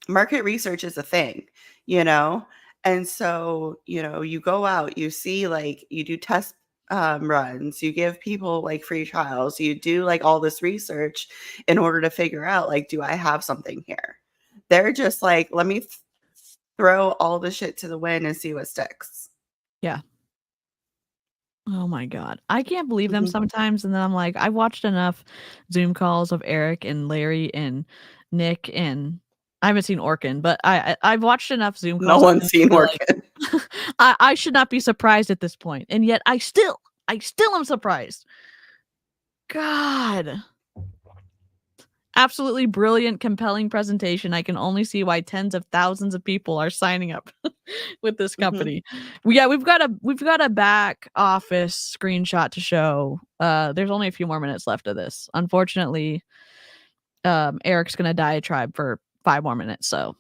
[SPEAKER 3] market research is a thing, you know? And so, you go out, you see, like, you do test runs, you give people like free trials, you do like all this research in order to figure out, like, do I have something here? They're just like, let me throw all the shit to the wind and see what sticks.
[SPEAKER 2] Yeah. Oh my God. I can't believe them
[SPEAKER 3] Mhm.
[SPEAKER 2] sometimes. And then I'm like, I watched enough Zoom calls of Eric and Larry and Nick, and I haven't seen Orkin, but I've watched enough Zoom
[SPEAKER 3] No
[SPEAKER 2] calls of them
[SPEAKER 3] one's
[SPEAKER 2] to
[SPEAKER 3] seen
[SPEAKER 2] be like,
[SPEAKER 3] Orchid.
[SPEAKER 2] I should not be surprised at this point. And yet I still am surprised. God. Absolutely brilliant, compelling presentation. I can only see why tens of thousands of people are signing up with this
[SPEAKER 3] Mhm.
[SPEAKER 2] company. We've got a back office screenshot to show. There's only a few more minutes left of this. Unfortunately, Eric's gonna diatribe for 5 more minutes. So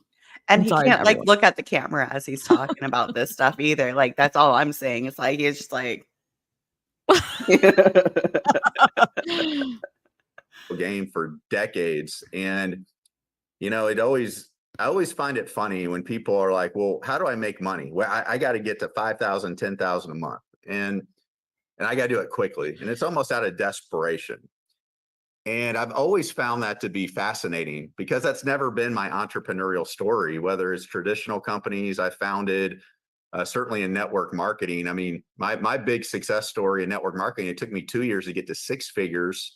[SPEAKER 3] And
[SPEAKER 2] I'm
[SPEAKER 3] he
[SPEAKER 2] sorry to
[SPEAKER 3] can't, like,
[SPEAKER 2] everyone.
[SPEAKER 3] look at the camera as he's talking about this stuff either. Like, that's all I'm saying. It's like, he's just like
[SPEAKER 1] Game for decades. And, I always find it funny when people are like, well, how do I make money? Well, I got to get to 5,000, 10,000 a month. And I got to do it quickly. And it's almost out of desperation. And I've always found that to be fascinating because that's never been my entrepreneurial story, whether it's traditional companies I founded, certainly in network marketing. I mean, my big success story in network marketing, it took me 2 years to get to 6 figures.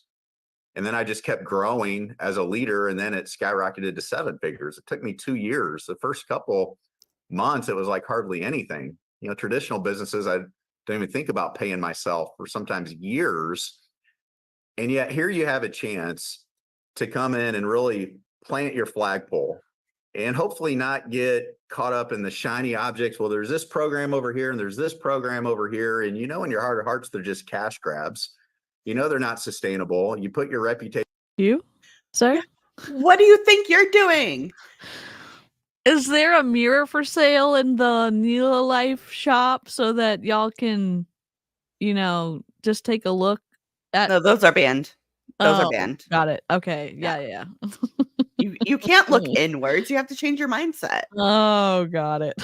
[SPEAKER 1] And then I just kept growing as a leader, and then it skyrocketed to 7 figures. It took me 2 years. The first couple months, it was like hardly anything. Traditional businesses, I don't even think about paying myself for sometimes years. And yet here you have a chance to come in and really plant your flagpole and hopefully not get caught up in the shiny objects. Well, there's this program over here and there's this program over here. And in your heart of hearts, they're just cash grabs. They're not sustainable. You put your reputation.
[SPEAKER 2] You, sir?
[SPEAKER 3] what do you think you're doing?
[SPEAKER 2] Is there a mirror for sale in the NeloLife shop so that y'all can, just take a look at?
[SPEAKER 3] No, those are banned. Those are
[SPEAKER 2] Oh,
[SPEAKER 3] banned.
[SPEAKER 2] got it. Okay.
[SPEAKER 3] Yeah.
[SPEAKER 2] Yeah.
[SPEAKER 3] You can't look inwards. You have to change your mindset.
[SPEAKER 2] Oh, got it.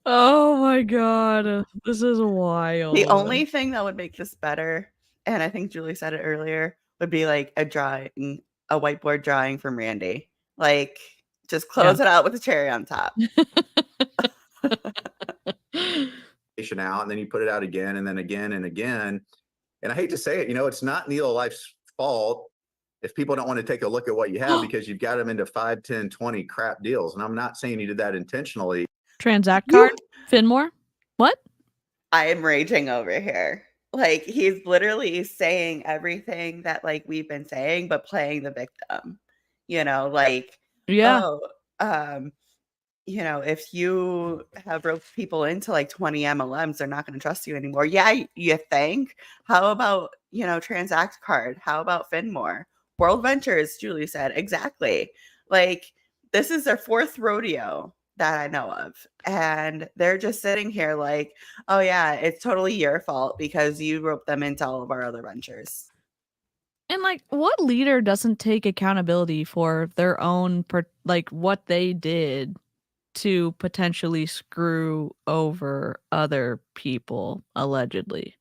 [SPEAKER 2] Oh my god. This is wild.
[SPEAKER 3] The only thing that would make this better, and I think Julie said it earlier, would be like a whiteboard drawing from Randy. Like, just close it out with a cherry on top.
[SPEAKER 1] out, and then you put it out again and then again and again. And I hate to say it, it's not NeloLife's fault if people don't want to take a look at what you have because you've got them into 5, 10, 20 crap deals. And I'm not saying you did that intentionally.
[SPEAKER 2] Transact card? Finmore? What?
[SPEAKER 3] I am raging over here. Like, he's literally saying everything that like we've been saying, but playing the victim. Like,
[SPEAKER 2] Yeah.
[SPEAKER 3] if you have roped people into like 20 MLMs, they're not going to trust you anymore. Yeah, you think? How about, Transact Card? How about Finmore? World Ventures, Julie said. Exactly. Like, this is their fourth rodeo that I know of. And they're just sitting here like, oh, yeah, it's totally your fault because you roped them into all of our other ventures.
[SPEAKER 2] And like, what leader doesn't take accountability for their own, like, what they did to potentially screw over other people, allegedly?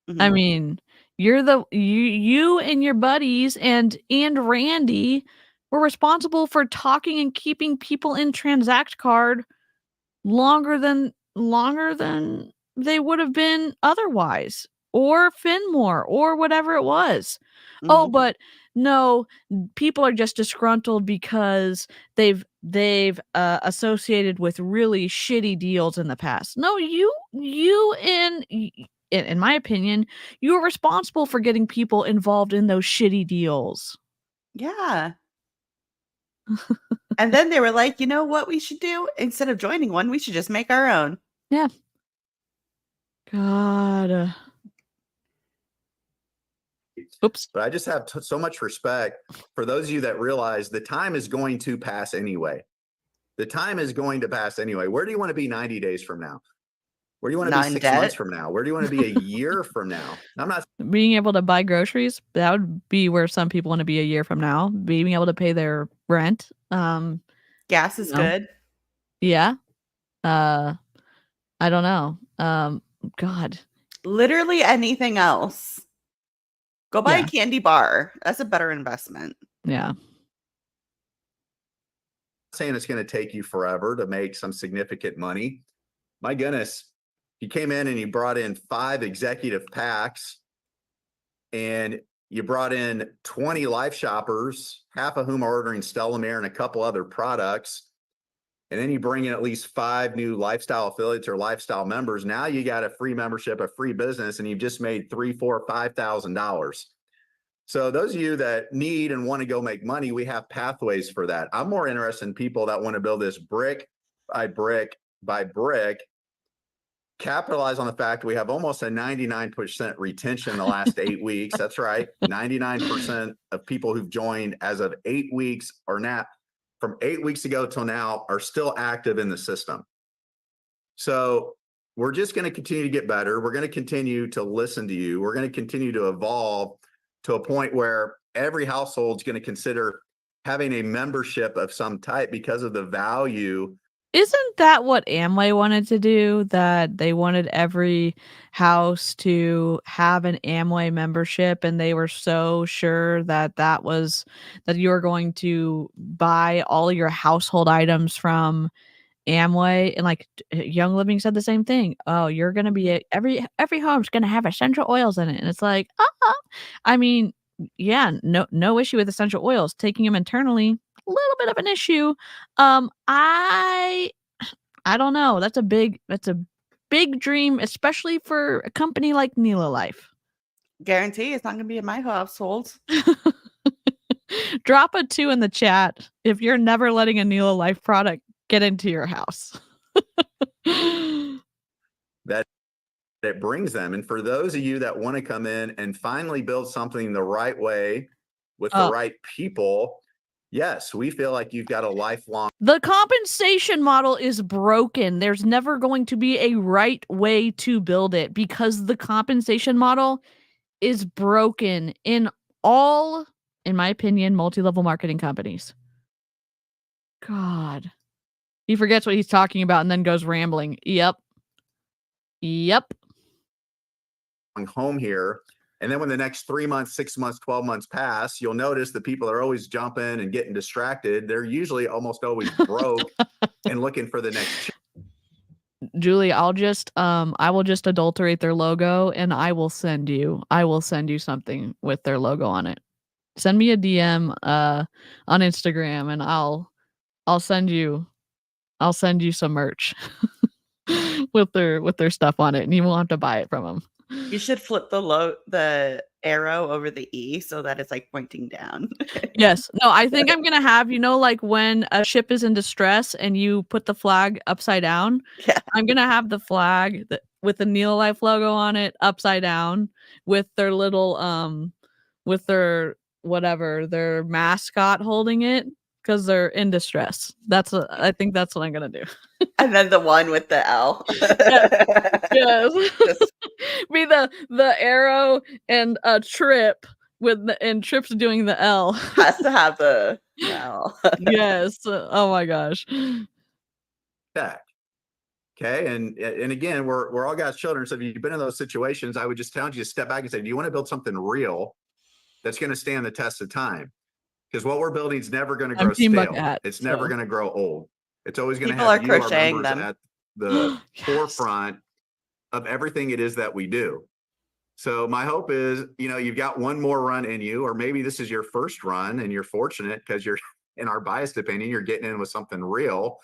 [SPEAKER 2] I
[SPEAKER 3] Mhm.
[SPEAKER 2] mean, you and your buddies and Randy were responsible for talking and keeping people in Transact Card longer than they would have been otherwise, or Finmore, or whatever it was. Oh,
[SPEAKER 3] Mhm.
[SPEAKER 2] but no, people are just disgruntled because they've associated with really shitty deals in the past. No, in my opinion, you were responsible for getting people involved in those shitty deals.
[SPEAKER 3] Yeah. And then they were like, you know what we should do? Instead of joining one, we should just make our own.
[SPEAKER 2] Yeah. God. Oops.
[SPEAKER 1] But I just have so much respect for those of you that realize the time is going to pass anyway. The time is going to pass anyway. Where do you want to be 90 days from now? Where do you want to be
[SPEAKER 3] Not in
[SPEAKER 1] 6 months
[SPEAKER 3] debt.
[SPEAKER 1] from now? Where do you want to be a year from now? I'm not
[SPEAKER 2] Being able to buy groceries, that would be where some people want to be a year from now. Being able to pay their rent.
[SPEAKER 3] Gas is
[SPEAKER 2] You know.
[SPEAKER 3] good.
[SPEAKER 2] Yeah. I don't know. God.
[SPEAKER 3] Literally anything else. Go buy
[SPEAKER 2] Yeah.
[SPEAKER 3] a candy bar. That's a better investment.
[SPEAKER 2] Yeah.
[SPEAKER 1] saying it's going to take you forever to make some significant money. My goodness, you came in and you brought in 5 executive packs and you brought in 20 life shoppers, half of whom are ordering Stellamere and a couple other products. And then you bring in at least 5 new lifestyle affiliates or lifestyle members. Now you got a free membership, a free business, and you've just made $3,000, $4,000, $5,000. So those of you that need and want to go make money, we have pathways for that. I'm more interested in people that want to build this brick by brick by brick, capitalize on the fact we have almost a 99% retention in the last 8 weeks. That's right. 99% of people who've joined as of 8 weeks or now, from 8 weeks ago till now, are still active in the system. So we're just going to continue to get better. We're going to continue to listen to you. We're going to continue to evolve to a point where every household is going to consider having a membership of some type because of the value.
[SPEAKER 2] Isn't that what Amway wanted to do? That they wanted every house to have an Amway membership, and they were so sure that you were going to buy all your household items from Amway, and like Young Living said the same thing. Oh, you're gonna be every home's gonna have essential oils in it, and it's like, I mean, yeah, no issue with essential oils. Taking them internally, a little bit of an issue. I don't know. That's a big dream, especially for a company like NeloLife.
[SPEAKER 3] Guarantee it's not going to be in my household.
[SPEAKER 2] Drop a 2 in the chat if you're never letting a NeloLife product get into your house.
[SPEAKER 1] That it brings them. And for those of you that want to come in and finally build something the right way with the right people, yes, we feel like you've got a lifelong.
[SPEAKER 2] The compensation model is broken. There's never going to be a right way to build it because the compensation model is broken in all, in my opinion, multi-level marketing companies. God. He forgets what he's talking about and then goes rambling. Yep.
[SPEAKER 1] Home here. And then when the next 3 months, 6 months, 12 months pass, you'll notice that people are always jumping and getting distracted. They're usually almost always broke and looking for the next.
[SPEAKER 2] Julie, I will just adulterate their logo and I will send you something with their logo on it. Send me a DM on Instagram and I'll send you some merch with their stuff on it and you won't have to buy it from them.
[SPEAKER 3] You should flip the arrow over the E so that it's like pointing down.
[SPEAKER 2] Yes. No, I think I'm gonna have, like when a ship is in distress and you put the flag upside down.
[SPEAKER 3] Yeah.
[SPEAKER 2] I'm gonna have the flag with the NeloLife logo on it upside down with their little with their whatever, their mascot holding it because they're in distress. I think that's what I'm gonna do.
[SPEAKER 3] And then the one with the L.
[SPEAKER 2] Yes.
[SPEAKER 3] Just-
[SPEAKER 2] Be the arrow and a Trip and Trip's doing the L.
[SPEAKER 3] has to have the L.
[SPEAKER 2] Yes. Oh my gosh.
[SPEAKER 1] Check. Okay. And again, we're all God's children. So if you've been in those situations, I would just challenge you to step back and say, do you want to build something real that's going to stand the test of time? Because what we're building is never going to grow stale. It's never going to grow old. It's always going to have
[SPEAKER 3] People are crocheting
[SPEAKER 1] members
[SPEAKER 3] them
[SPEAKER 1] at the
[SPEAKER 2] Yes.
[SPEAKER 1] forefront of everything it is that we do. So my hope is, you've got one more run in you, or maybe this is your first run and you're fortunate because you're, in our biased opinion, you're getting in with something real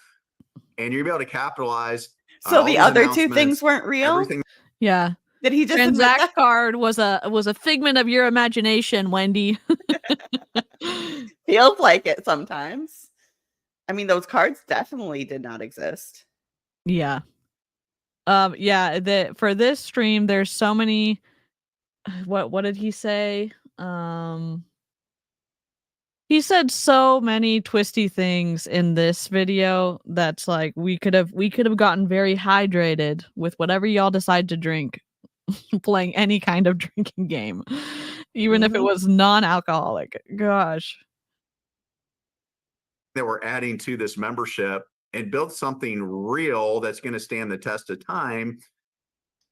[SPEAKER 1] and you're able to capitalize.
[SPEAKER 3] So the other two things weren't real?
[SPEAKER 1] Everything.
[SPEAKER 2] Yeah.
[SPEAKER 3] Did he just admit
[SPEAKER 2] Transact
[SPEAKER 3] that?
[SPEAKER 2] card was a figment of your imagination, Wendy.
[SPEAKER 3] Feels like it sometimes. I mean, those cards definitely did not exist.
[SPEAKER 2] Yeah. Yeah, for this stream there's so many what did he say? He said so many twisty things in this video that's like we could have gotten very hydrated with whatever y'all decide to drink playing any kind of drinking game. Even if it was non-alcoholic. Gosh.
[SPEAKER 1] That we're adding to this membership and build something real that's going to stand the test of time.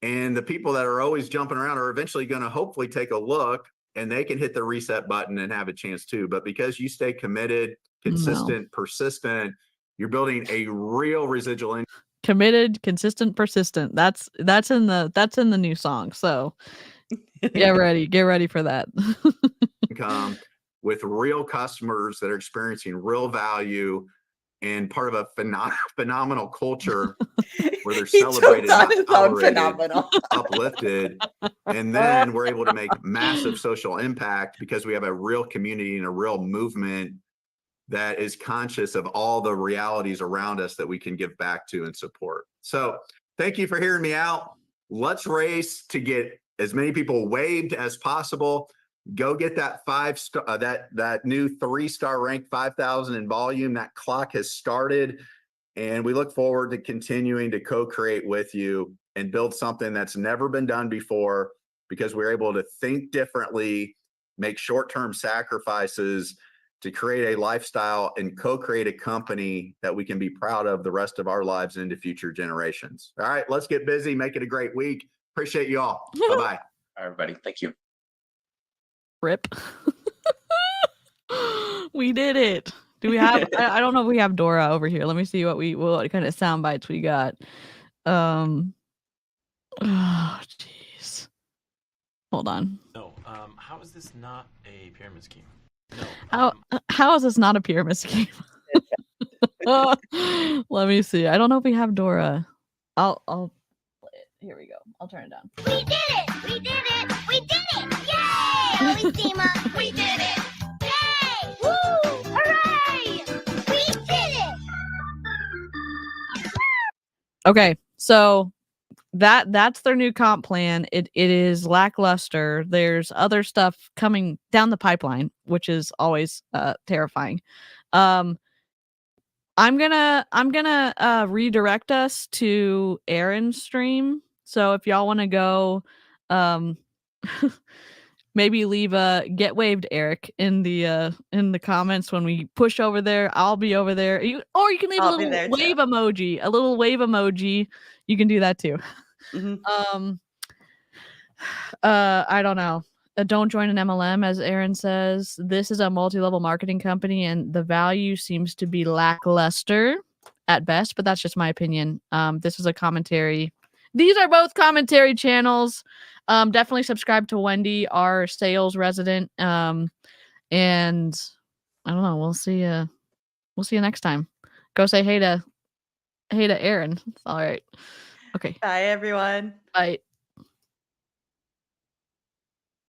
[SPEAKER 1] And the people that are always jumping around are eventually going to hopefully take a look and they can hit the reset button and have a chance too. But because you stay committed, consistent, persistent, you're building a real residual income.
[SPEAKER 2] Committed, consistent, persistent. That's in the new song. So get ready for that.
[SPEAKER 1] Income with real customers that are experiencing real value and part of a phenomenal culture where they're celebrated, not tolerated, uplifted. And then we're able to make massive social impact because we have a real community and a real movement that is conscious of all the realities around us that we can give back to and support. So thank you for hearing me out. Let's race to get as many people waived as possible. Go get that 5-star, that new 3-star rank, 5,000 in volume. That clock has started, and we look forward to continuing to co-create with you and build something that's never been done before because we're able to think differently, make short-term sacrifices to create a lifestyle and co-create a company that we can be proud of the rest of our lives into future generations. All right, let's get busy. Make it a great week. Appreciate you all. Bye-bye.
[SPEAKER 5] All right, everybody. Thank you.
[SPEAKER 2] Rip. We did it. Do we have I don't know if we have Dora over here. Let me see what kind of sound bites we got. Oh jeez. Hold on.
[SPEAKER 9] No, how is this not a pyramid scheme? No,
[SPEAKER 2] How is this not a pyramid scheme? Let me see. I don't know if we have Dora. I'll play it. Here we go. I'll turn it down.
[SPEAKER 4] We did it! We did it! We did it! Yay! Always team up! We did it! Yay! Woo! Hooray! We did it!
[SPEAKER 2] Okay, so that's their new comp plan. It is lackluster. There's other stuff coming down the pipeline, which is always terrifying. I'm gonna redirect us to Aaron's stream. So if y'all want to go maybe leave a get waved Eric in the comments when we push over there. I'll be over there. Or you can leave a
[SPEAKER 3] I'll be
[SPEAKER 2] little
[SPEAKER 3] there too.
[SPEAKER 2] wave emoji. A little wave emoji. You can do that too.
[SPEAKER 3] Mhm.
[SPEAKER 2] I don't know. Don't join an MLM, as Aaron says. This is a multi-level marketing company, and the value seems to be lackluster at best. But that's just my opinion. This is a commentary. These are both commentary channels. Definitely subscribe to Wendy, our sales resident. And I don't know. We'll see you. We'll see you next time. Go say hey to Aaron. All right. Okay.
[SPEAKER 3] Bye, everyone.
[SPEAKER 2] Bye.